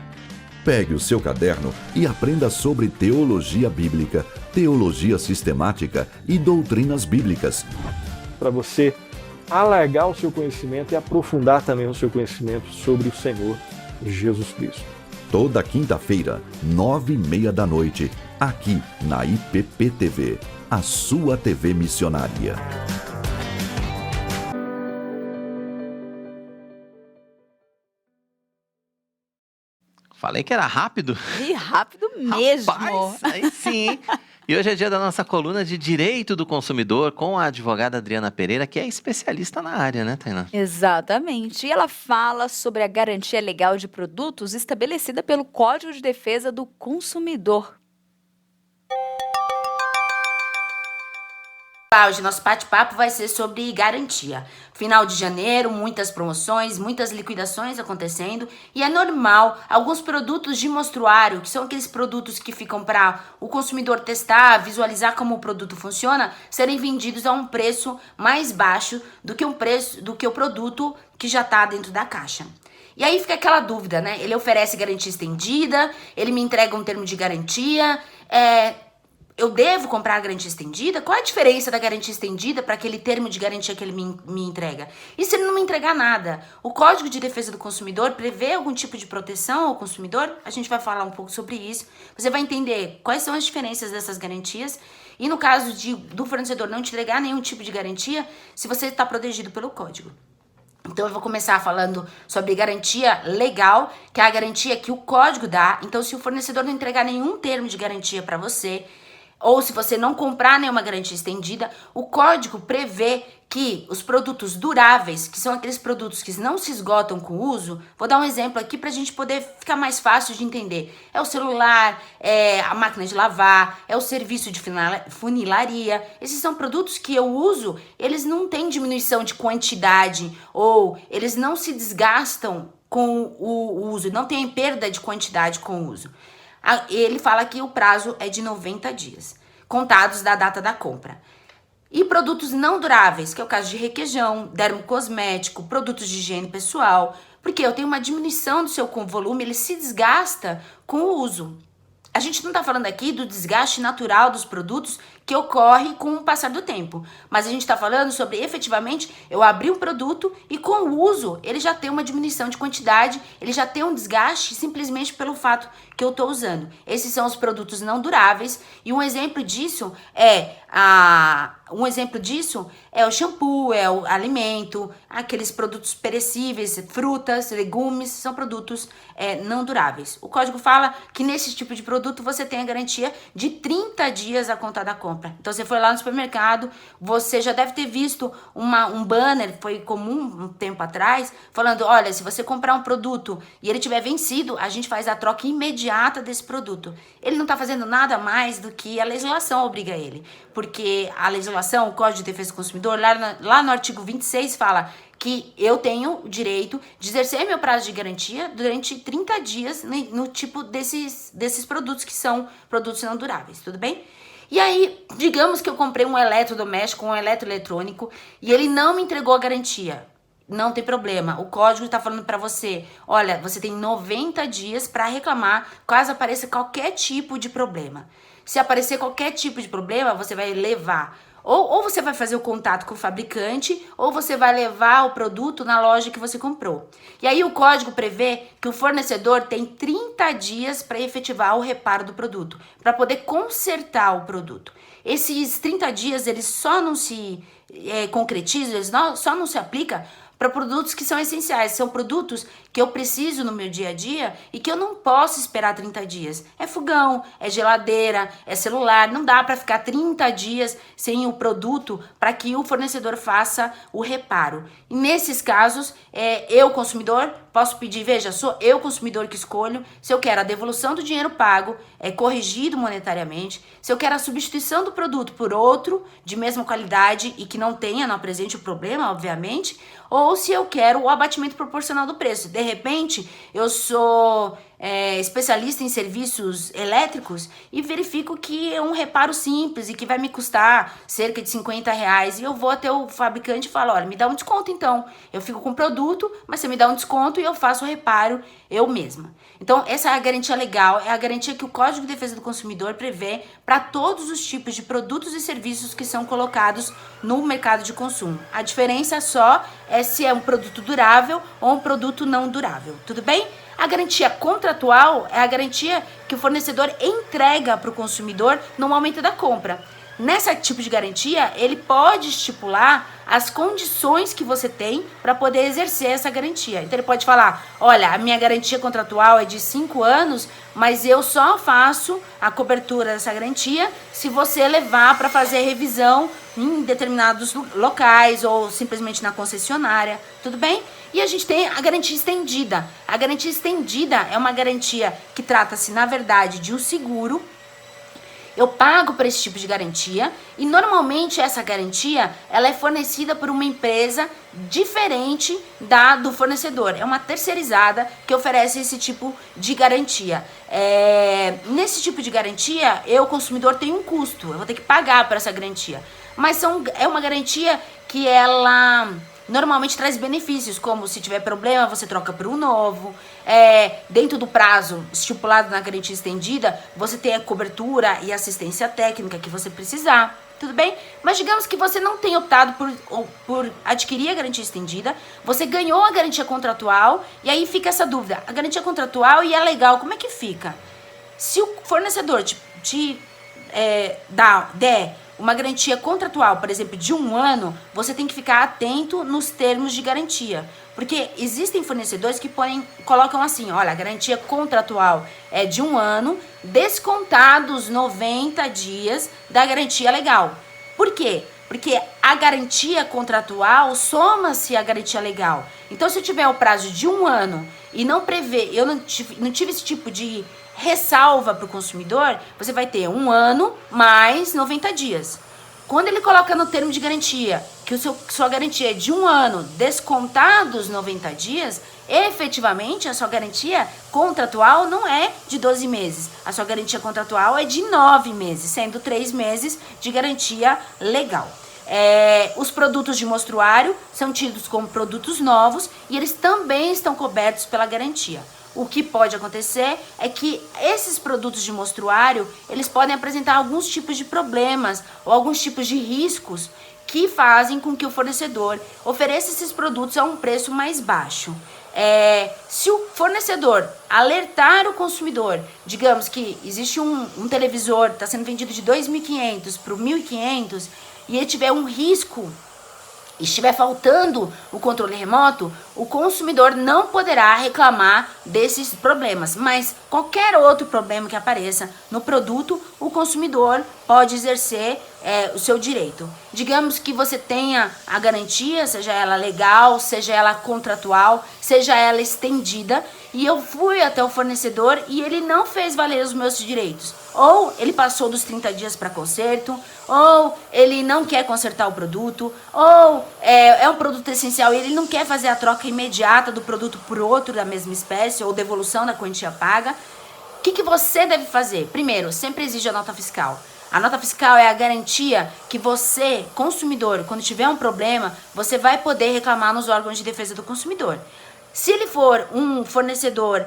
Pegue o seu caderno e aprenda sobre teologia bíblica, teologia sistemática e doutrinas bíblicas. Para você alargar o seu conhecimento e aprofundar também o seu conhecimento sobre o Senhor Jesus Cristo. Toda quinta-feira, 9h30 da noite, aqui na IPP TV, a sua TV missionária. Falei que era rápido? E rápido mesmo. Rapaz, aí sim. E hoje é dia da nossa coluna de Direito do Consumidor com a advogada Adriana Pereira, que é especialista na área, né, Tainá? Exatamente. E ela fala sobre a garantia legal de produtos estabelecida pelo Código de Defesa do Consumidor. Hoje nosso bate-papo vai ser sobre garantia. Final de janeiro, muitas promoções, muitas liquidações acontecendo e é normal alguns produtos de mostruário, que são aqueles produtos que ficam para o consumidor testar, visualizar como o produto funciona, serem vendidos a um preço mais baixo do que o produto que já está dentro da caixa. E aí fica aquela dúvida, né? Ele oferece garantia estendida, ele me entrega um termo de garantia, eu devo comprar a garantia estendida? Qual é a diferença da garantia estendida para aquele termo de garantia que ele me entrega? E se ele não me entregar nada? O Código de Defesa do Consumidor prevê algum tipo de proteção ao consumidor? A gente vai falar um pouco sobre isso. Você vai entender quais são as diferenças dessas garantias e no caso do fornecedor não te entregar nenhum tipo de garantia, se você está protegido pelo Código. Então eu vou começar falando sobre garantia legal, que é a garantia que o Código dá. Então se o fornecedor não entregar nenhum termo de garantia para você, ou se você não comprar nenhuma garantia estendida, o código prevê que os produtos duráveis, que são aqueles produtos que não se esgotam com o uso, vou dar um exemplo aqui para a gente poder ficar mais fácil de entender. É o celular, é a máquina de lavar, é o serviço de funilaria. Esses são produtos que eu uso, eles não têm diminuição de quantidade ou eles não se desgastam com o uso, não tem perda de quantidade com o uso. Ele fala que o prazo é de 90 dias, contados da data da compra. E produtos não duráveis, que é o caso de requeijão, dermocosmético, produtos de higiene pessoal, porque eu tenho uma diminuição do seu volume, ele se desgasta com o uso. A gente não está falando aqui do desgaste natural dos produtos que ocorre com o passar do tempo, mas a gente está falando sobre efetivamente eu abrir um produto e com o uso ele já tem uma diminuição de quantidade, ele já tem um desgaste simplesmente pelo fato que eu estou usando. Esses são os produtos não duráveis e um exemplo disso é o shampoo, é o alimento, aqueles produtos perecíveis, frutas, legumes, são produtos não duráveis. O código fala que nesse tipo de produto você tem a garantia de 30 dias a contar da compra. Então você foi lá no supermercado, você já deve ter visto um banner, foi comum um tempo atrás, falando, olha, se você comprar um produto e ele tiver vencido, a gente faz a troca imediata desse produto. Ele não está fazendo nada mais do que a legislação obriga ele, porque a legislação, o Código de Defesa do Consumidor, lá no artigo 26 fala que eu tenho o direito de exercer meu prazo de garantia durante 30 dias no tipo desses produtos que são produtos não duráveis, tudo bem? E aí, digamos que eu comprei um eletrodoméstico, um eletroeletrônico, e ele não me entregou a garantia. Não tem problema, o código está falando para você, olha, você tem 90 dias para reclamar caso apareça qualquer tipo de problema. Se aparecer qualquer tipo de problema, você vai levar, ou você vai fazer o contato com o fabricante, ou você vai levar o produto na loja que você comprou. E aí o código prevê que o fornecedor tem 30 dias para efetivar o reparo do produto, para poder consertar o produto. Esses 30 dias, eles só não se concretizam, eles só não se aplicam para produtos que são essenciais, são produtos que eu preciso no meu dia a dia e que eu não posso esperar 30 dias. É fogão, é geladeira, é celular, não dá para ficar 30 dias sem o produto para que o fornecedor faça o reparo. E nesses casos, eu, consumidor, posso pedir, veja, sou eu, consumidor, que escolho se eu quero a devolução do dinheiro pago, corrigido monetariamente, se eu quero a substituição do produto por outro de mesma qualidade e que não apresente o problema, obviamente, ou se eu quero o abatimento proporcional do preço. De repente, eu sou especialista em serviços elétricos e verifico que é um reparo simples e que vai me custar cerca de R$50 e eu vou até o fabricante e falo, olha, me dá um desconto então. Eu fico com o produto, mas você me dá um desconto e eu faço o reparo eu mesma. Então, essa é a garantia legal, é a garantia que o Código de Defesa do Consumidor prevê para todos os tipos de produtos e serviços que são colocados no mercado de consumo. A diferença só é se é um produto durável ou um produto não durável, tudo bem? A garantia contratual é a garantia que o fornecedor entrega para o consumidor no momento da compra. Nesse tipo de garantia, ele pode estipular as condições que você tem para poder exercer essa garantia. Então, ele pode falar, olha, a minha garantia contratual é de 5 anos, mas eu só faço a cobertura dessa garantia se você levar para fazer revisão em determinados locais ou simplesmente na concessionária, tudo bem? E a gente tem a garantia estendida. A garantia estendida é uma garantia que trata-se, na verdade, de um seguro. Eu pago por esse tipo de garantia e normalmente essa garantia ela é fornecida por uma empresa diferente do fornecedor. É uma terceirizada que oferece esse tipo de garantia. Nesse tipo de garantia, eu, consumidor, tenho um custo. Eu vou ter que pagar por essa garantia. Mas é uma garantia que ela normalmente traz benefícios, como se tiver problema, você troca por um novo. Dentro do prazo estipulado na garantia estendida, você tem a cobertura e assistência técnica que você precisar, tudo bem? Mas digamos que você não tenha optado por adquirir a garantia estendida, você ganhou a garantia contratual, e aí fica essa dúvida, a garantia contratual e a legal, como é que fica? Se o fornecedor te der uma garantia contratual, por exemplo, de 1 ano, você tem que ficar atento nos termos de garantia. Porque existem fornecedores que colocam assim, olha, a garantia contratual é de 1 ano, descontados 90 dias da garantia legal. Por quê? Porque a garantia contratual soma-se à garantia legal. Então, se eu tiver o prazo de 1 ano e não prevê, eu não tive esse tipo de ressalva para o consumidor, você vai ter 1 ano mais 90 dias. Quando ele coloca no termo de garantia que sua garantia é de 1 ano, descontados 90 dias, efetivamente a sua garantia contratual não é de 12 meses. A sua garantia contratual é de 9 meses, sendo 3 meses de garantia legal. Os produtos de mostruário são tidos como produtos novos e eles também estão cobertos pela garantia. O que pode acontecer é que esses produtos de mostruário, eles podem apresentar alguns tipos de problemas ou alguns tipos de riscos que fazem com que o fornecedor ofereça esses produtos a um preço mais baixo. Se o fornecedor alertar o consumidor, digamos que existe um televisor que está sendo vendido de 2.500 para 1.500 e ele tiver um risco, estiver faltando o controle remoto, o consumidor não poderá reclamar desses problemas, mas qualquer outro problema que apareça no produto, o consumidor pode exercer o seu direito. Digamos que você tenha a garantia, seja ela legal, seja ela contratual, seja ela estendida, e eu fui até o fornecedor e ele não fez valer os meus direitos. Ou ele passou dos 30 dias para conserto, ou ele não quer consertar o produto, ou é um produto essencial e ele não quer fazer a troca imediata do produto por outro da mesma espécie, ou devolução da quantia paga. O que você deve fazer? Primeiro, sempre exige a nota fiscal. A nota fiscal é a garantia que você, consumidor, quando tiver um problema, você vai poder reclamar nos órgãos de defesa do consumidor. Se ele for um fornecedor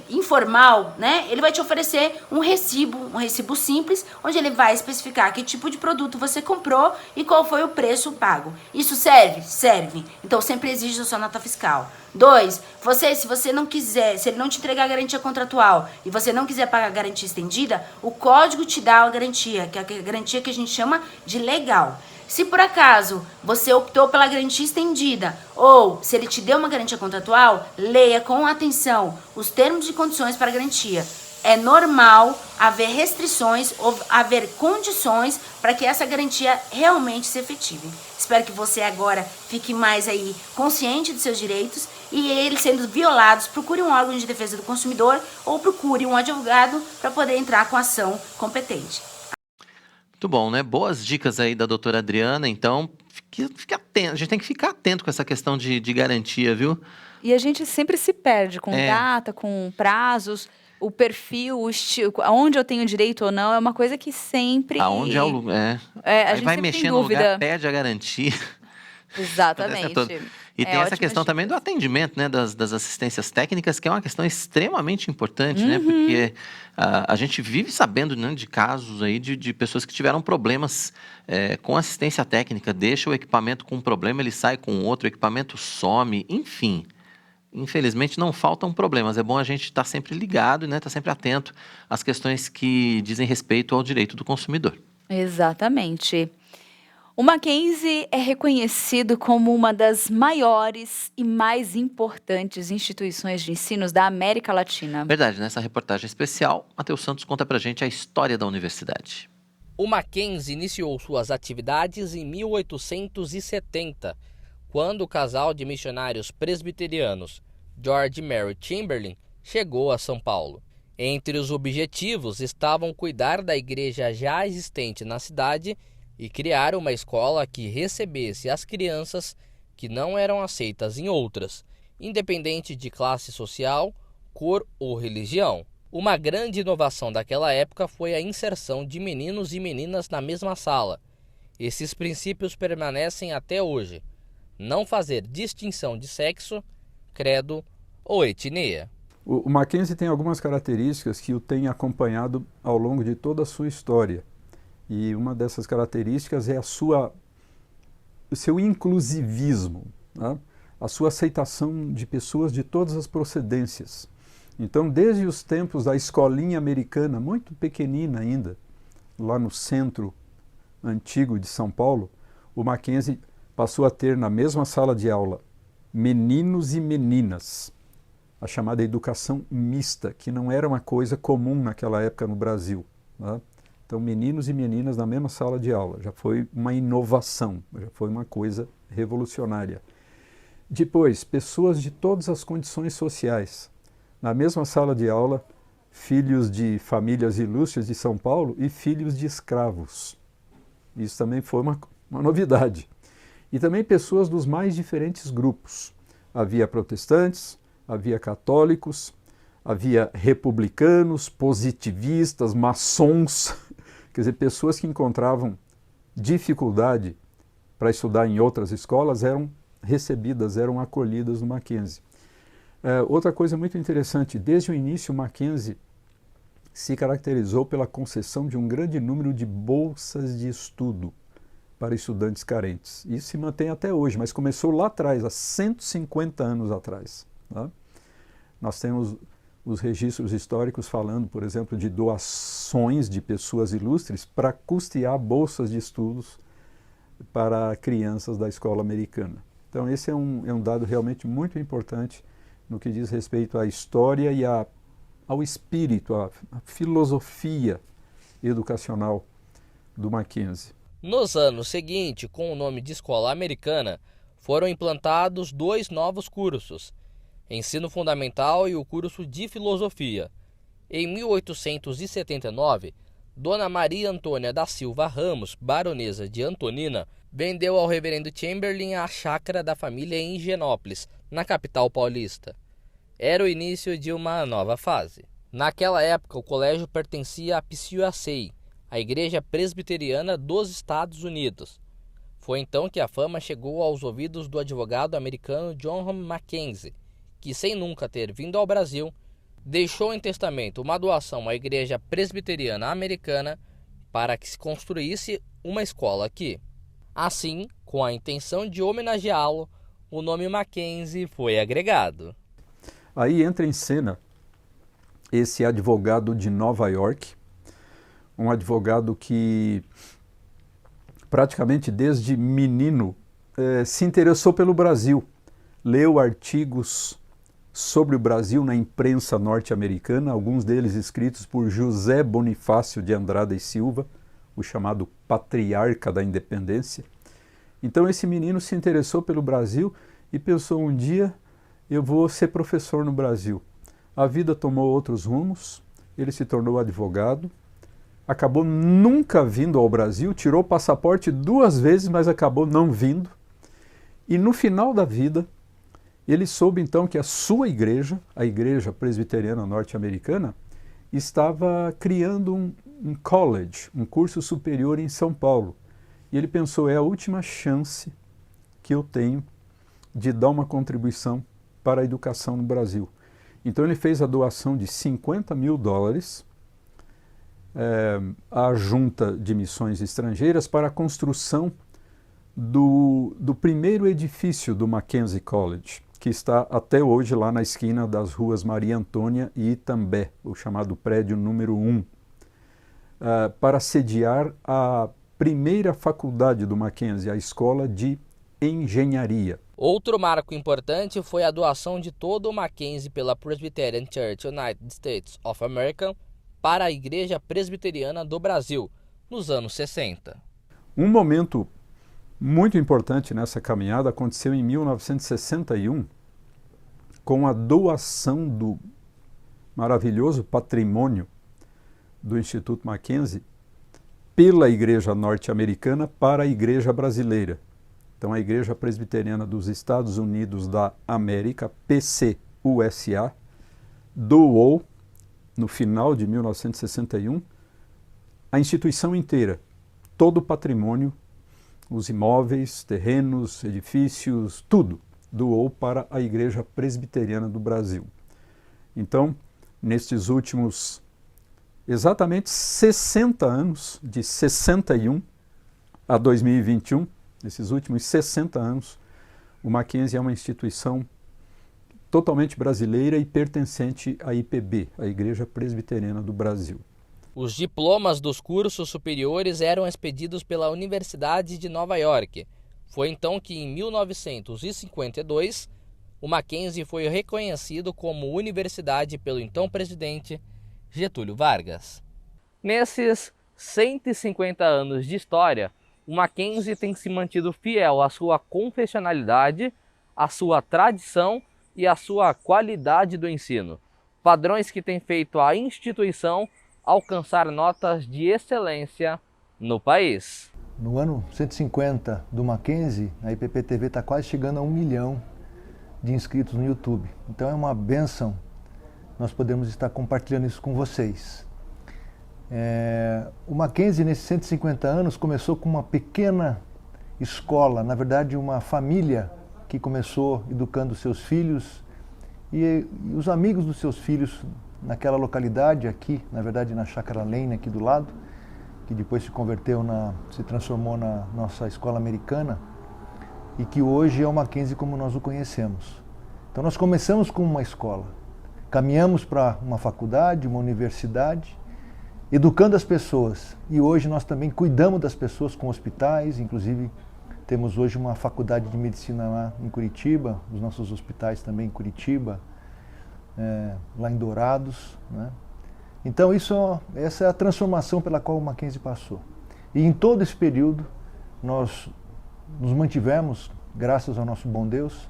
informal, né? Ele vai te oferecer um recibo simples, onde ele vai especificar que tipo de produto você comprou e qual foi o preço pago. Isso serve? Serve. Então sempre exige a sua nota fiscal. 2, se você não quiser, se ele não te entregar a garantia contratual e você não quiser pagar a garantia estendida, o código te dá a garantia, que é a garantia que a gente chama de legal. Se por acaso você optou pela garantia estendida ou se ele te deu uma garantia contratual, leia com atenção os termos e condições para a garantia. É normal haver restrições ou haver condições para que essa garantia realmente se efetive. Espero que você agora fique mais aí consciente dos seus direitos e eles sendo violados, procure um órgão de defesa do consumidor ou procure um advogado para poder entrar com ação competente. Muito bom, né? Boas dicas aí da doutora Adriana. Então, que fique atento, a gente tem que ficar atento com essa questão de garantia, viu? E a gente sempre se perde com data, com prazos, o perfil, o estilo, aonde eu tenho direito ou não, é uma coisa que sempre... Aonde é o lugar, a Aí gente vai sempre mexer tem no dúvida. lugar, pede a garantia. Exatamente. E tem essa questão também do atendimento, né, das assistências técnicas, que é uma questão extremamente importante, né, porque a gente vive sabendo, né, de casos aí de pessoas que tiveram problemas com assistência técnica, deixa o equipamento com um problema, ele sai com outro, o equipamento some, enfim. Infelizmente não faltam problemas, é bom a gente estar sempre ligado, né, estar sempre atento às questões que dizem respeito ao direito do consumidor. Exatamente. O Mackenzie é reconhecido como uma das maiores e mais importantes instituições de ensino da América Latina. Verdade, nessa reportagem especial, Matheus Santos conta pra gente a história da universidade. O Mackenzie iniciou suas atividades em 1870, quando o casal de missionários presbiterianos George e Mary Chamberlain chegou a São Paulo. Entre os objetivos estavam cuidar da igreja já existente na cidade e criar uma escola que recebesse as crianças que não eram aceitas em outras, independente de classe social, cor ou religião. Uma grande inovação daquela época foi a inserção de meninos e meninas na mesma sala. Esses princípios permanecem até hoje. Não fazer distinção de sexo, credo ou etnia. O Mackenzie tem algumas características que o têm acompanhado ao longo de toda a sua história. E uma dessas características é o seu inclusivismo, né? A sua aceitação de pessoas de todas as procedências. Então, desde os tempos da escolinha americana, muito pequenina ainda, lá no centro antigo de São Paulo, o Mackenzie passou a ter na mesma sala de aula meninos e meninas, a chamada educação mista, que não era uma coisa comum naquela época no Brasil, né? Então, meninos e meninas na mesma sala de aula, já foi uma inovação, já foi uma coisa revolucionária. Depois, pessoas de todas as condições sociais, na mesma sala de aula, filhos de famílias ilustres de São Paulo e filhos de escravos. Isso também foi uma novidade. E também pessoas dos mais diferentes grupos. Havia protestantes, havia católicos, havia republicanos, positivistas, maçons, quer dizer, pessoas que encontravam dificuldade para estudar em outras escolas eram recebidas, eram acolhidas no Mackenzie. Outra coisa muito interessante, desde o início o Mackenzie se caracterizou pela concessão de um grande número de bolsas de estudo para estudantes carentes. Isso se mantém até hoje, mas começou lá atrás, há 150 anos atrás, tá? Nós temos os registros históricos falando, por exemplo, de doações de pessoas ilustres para custear bolsas de estudos para crianças da escola americana. Então esse é um dado realmente muito importante no que diz respeito à história e ao espírito, à filosofia educacional do Mackenzie. Nos anos seguintes, com o nome de Escola Americana, foram implantados 2 novos cursos, Ensino Fundamental e o curso de Filosofia. Em 1879, Dona Maria Antônia da Silva Ramos, baronesa de Antonina, vendeu ao reverendo Chamberlain a chácara da família em Higienópolis, na capital paulista. Era o início de uma nova fase. Naquela época, o colégio pertencia à PCUSA, a Igreja Presbiteriana dos Estados Unidos. Foi então que a fama chegou aos ouvidos do advogado americano John Mackenzie, que, sem nunca ter vindo ao Brasil, deixou em testamento uma doação à Igreja Presbiteriana Americana para que se construísse uma escola aqui. Assim, com a intenção de homenageá-lo, o nome Mackenzie foi agregado. Aí entra em cena esse advogado de Nova York, um advogado que praticamente desde menino se interessou pelo Brasil, leu artigos sobre o Brasil na imprensa norte-americana, alguns deles escritos por José Bonifácio de Andrada e Silva, o chamado patriarca da independência. Então esse menino se interessou pelo Brasil e pensou, um dia eu vou ser professor no Brasil. A vida tomou outros rumos, ele se tornou advogado, acabou nunca vindo ao Brasil, tirou o passaporte 2 vezes, mas acabou não vindo. E no final da vida, ele soube então que a sua igreja, a Igreja Presbiteriana Norte-Americana, estava criando um college, um curso superior em São Paulo. E ele pensou, é a última chance que eu tenho de dar uma contribuição para a educação no Brasil. Então ele fez a doação de $50 mil à Junta de Missões Estrangeiras para a construção do primeiro edifício do Mackenzie College, que está até hoje lá na esquina das ruas Maria Antônia e Itambé, o chamado prédio número 1, para sediar a primeira faculdade do Mackenzie, a Escola de Engenharia. Outro marco importante foi a doação de todo o Mackenzie pela Presbyterian Church United States of America para a Igreja Presbiteriana do Brasil, nos anos 60. Um momento muito importante nessa caminhada aconteceu em 1961, com a doação do maravilhoso patrimônio do Instituto Mackenzie pela Igreja Norte-Americana para a Igreja Brasileira. Então, a Igreja Presbiteriana dos Estados Unidos da América, PCUSA, doou, no final de 1961, a instituição inteira, todo o patrimônio, os imóveis, terrenos, edifícios, tudo, doou para a Igreja Presbiteriana do Brasil. Então, nestes últimos exatamente 60 anos, de 61 a 2021, nesses últimos 60 anos, o Mackenzie é uma instituição totalmente brasileira e pertencente à IPB, a Igreja Presbiteriana do Brasil. Os diplomas dos cursos superiores eram expedidos pela Universidade de Nova York. Foi então que, em 1952, o Mackenzie foi reconhecido como universidade pelo então presidente Getúlio Vargas. Nesses 150 anos de história, o Mackenzie tem se mantido fiel à sua confessionalidade, à sua tradição e à sua qualidade do ensino. Padrões que têm feito a instituição alcançar notas de excelência no país. No ano 150 do Mackenzie, a IPP-TV está quase chegando a 1 milhão de inscritos no YouTube. Então é uma bênção nós podemos estar compartilhando isso com vocês. O Mackenzie, nesses 150 anos, começou com uma pequena escola, na verdade uma família que começou educando seus filhos e os amigos dos seus filhos naquela localidade aqui, na verdade na Chácara Lane, aqui do lado, que depois se transformou na nossa escola americana e que hoje é o Mackenzie como nós o conhecemos. Então nós começamos com uma escola, caminhamos para uma faculdade, uma universidade, educando as pessoas, e hoje nós também cuidamos das pessoas com hospitais, inclusive temos hoje uma faculdade de medicina lá em Curitiba, os nossos hospitais também em Curitiba, lá em Dourados, né? Então essa é a transformação pela qual o Mackenzie passou. E em todo esse período nós nos mantivemos, graças ao nosso bom Deus,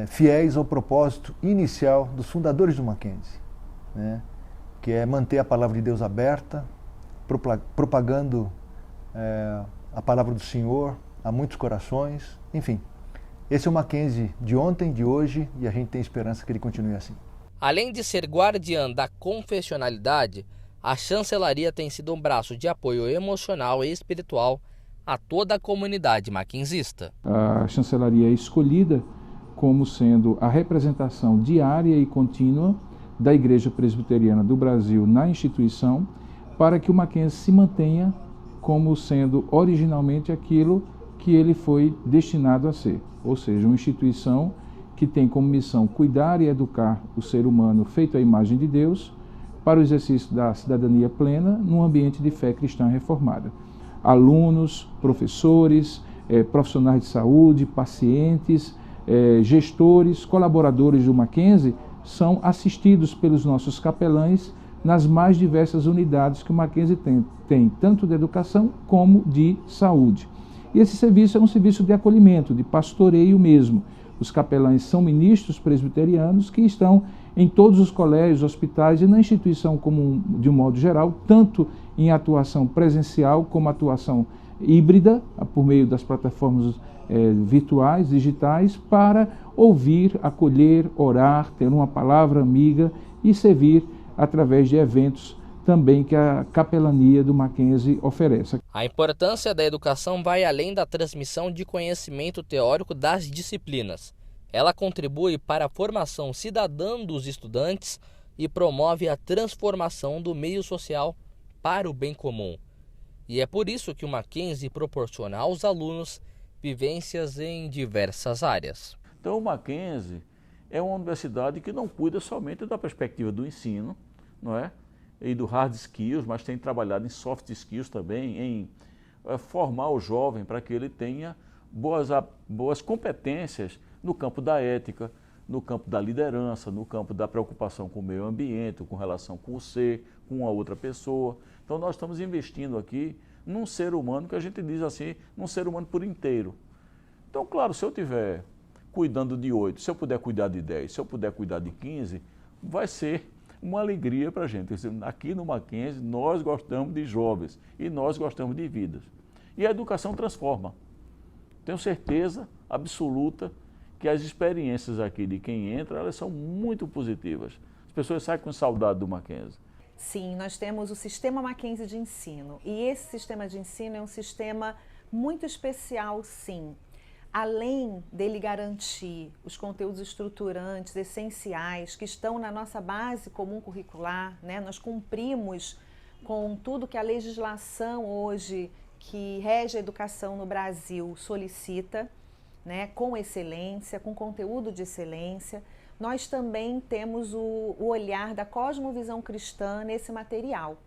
fiéis ao propósito inicial dos fundadores do Mackenzie, né? Que é manter a palavra de Deus aberta, propagando a palavra do Senhor a muitos corações, enfim. Esse é o Mackenzie de ontem, de hoje, e a gente tem esperança que ele continue assim. Além de ser guardiã da confessionalidade, a chancelaria tem sido um braço de apoio emocional e espiritual a toda a comunidade mackenzista. A chancelaria é escolhida como sendo a representação diária e contínua da Igreja Presbiteriana do Brasil na instituição, para que o Mackenzie se mantenha como sendo originalmente aquilo que ele foi destinado a ser, ou seja, uma instituição que tem como missão cuidar e educar o ser humano feito à imagem de Deus para o exercício da cidadania plena num ambiente de fé cristã reformada. Alunos, professores, profissionais de saúde, pacientes, gestores, colaboradores do Mackenzie são assistidos pelos nossos capelães nas mais diversas unidades que o Mackenzie tem tanto de educação como de saúde. E esse serviço é um serviço de acolhimento, de pastoreio mesmo. Os capelães são ministros presbiterianos que estão em todos os colégios, hospitais e na instituição de um modo geral, tanto em atuação presencial como atuação híbrida, por meio das plataformas virtuais, digitais, para ouvir, acolher, orar, ter uma palavra amiga e servir através de eventos também que a capelania do Mackenzie oferece. A importância da educação vai além da transmissão de conhecimento teórico das disciplinas. Ela contribui para a formação cidadã dos estudantes e promove a transformação do meio social para o bem comum. E é por isso que o Mackenzie proporciona aos alunos vivências em diversas áreas. Então o Mackenzie é uma universidade que não cuida somente da perspectiva do ensino, não é? E do hard skills, mas tem trabalhado em soft skills também, em formar o jovem para que ele tenha boas competências no campo da ética, no campo da liderança, no campo da preocupação com o meio ambiente, com relação com o ser, com a outra pessoa. Então nós estamos investindo aqui num ser humano que a gente diz assim, num ser humano por inteiro. Então, claro, se eu estiver cuidando de 8, se eu puder cuidar de 10, se eu puder cuidar de 15, vai ser uma alegria para a gente. Aqui no Mackenzie, nós gostamos de jovens e nós gostamos de vidas. E a educação transforma. Tenho certeza absoluta que as experiências aqui de quem entra, elas são muito positivas. As pessoas saem com saudade do Mackenzie. Sim, nós temos o Sistema Mackenzie de ensino. E esse sistema de ensino é um sistema muito especial, sim. Além dele garantir os conteúdos estruturantes, essenciais, que estão na nossa base comum curricular, né? Nós cumprimos com tudo que a legislação hoje que rege a educação no Brasil solicita, né? Com excelência, com conteúdo de excelência. Nós também temos o olhar da cosmovisão cristã nesse material.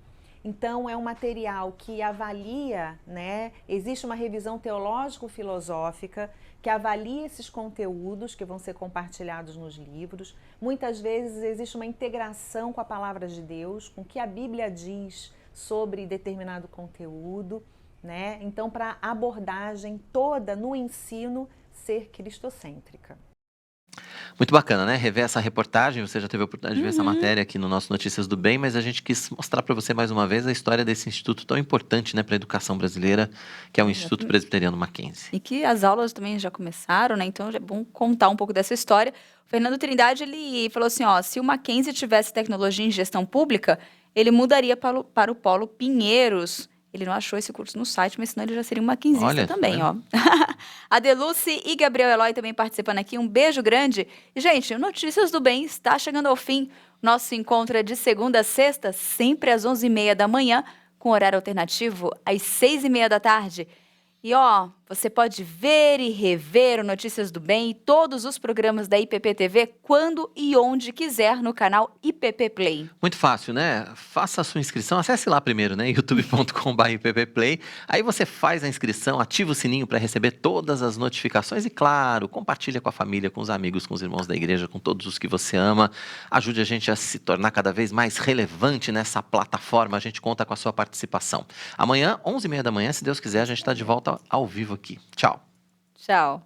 Então, é um material que avalia, né? Existe uma revisão teológico-filosófica que avalia esses conteúdos que vão ser compartilhados nos livros. Muitas vezes existe uma integração com a palavra de Deus, com o que a Bíblia diz sobre determinado conteúdo, né? Então, para a abordagem toda no ensino ser cristocêntrica. Muito bacana, né? Rever essa reportagem, você já teve a oportunidade de ver essa matéria aqui no nosso Notícias do Bem, mas a gente quis mostrar para você mais uma vez a história desse instituto tão importante, né, para a educação brasileira, que é o Instituto Presbiteriano Mackenzie. E que as aulas também já começaram, né? Então é bom contar um pouco dessa história. O Fernando Trindade, ele falou assim, ó, se o Mackenzie tivesse tecnologia em gestão pública, ele mudaria para o Polo Pinheiros. Ele não achou esse curso no site, mas senão ele já seria um mackenzista também, ó. A Deluce e Gabriel Eloy também participando aqui. Um beijo grande. E, gente, o Notícias do Bem está chegando ao fim. Nosso encontro é de segunda a sexta, sempre às 11h30 da manhã, com horário alternativo às 6h30 da tarde. E, ó, você pode ver e rever o Notícias do Bem e todos os programas da IPP TV quando e onde quiser no canal IPP Play. Muito fácil, né? Faça a sua inscrição, acesse lá primeiro, né? youtube.com/IPPplay. Aí você faz a inscrição, ativa o sininho para receber todas as notificações e, claro, compartilha com a família, com os amigos, com os irmãos da igreja, com todos os que você ama. Ajude a gente a se tornar cada vez mais relevante nessa plataforma. A gente conta com a sua participação. Amanhã, 11h30 da manhã, se Deus quiser, a gente está de volta ao vivo aqui. Tchau. Tchau.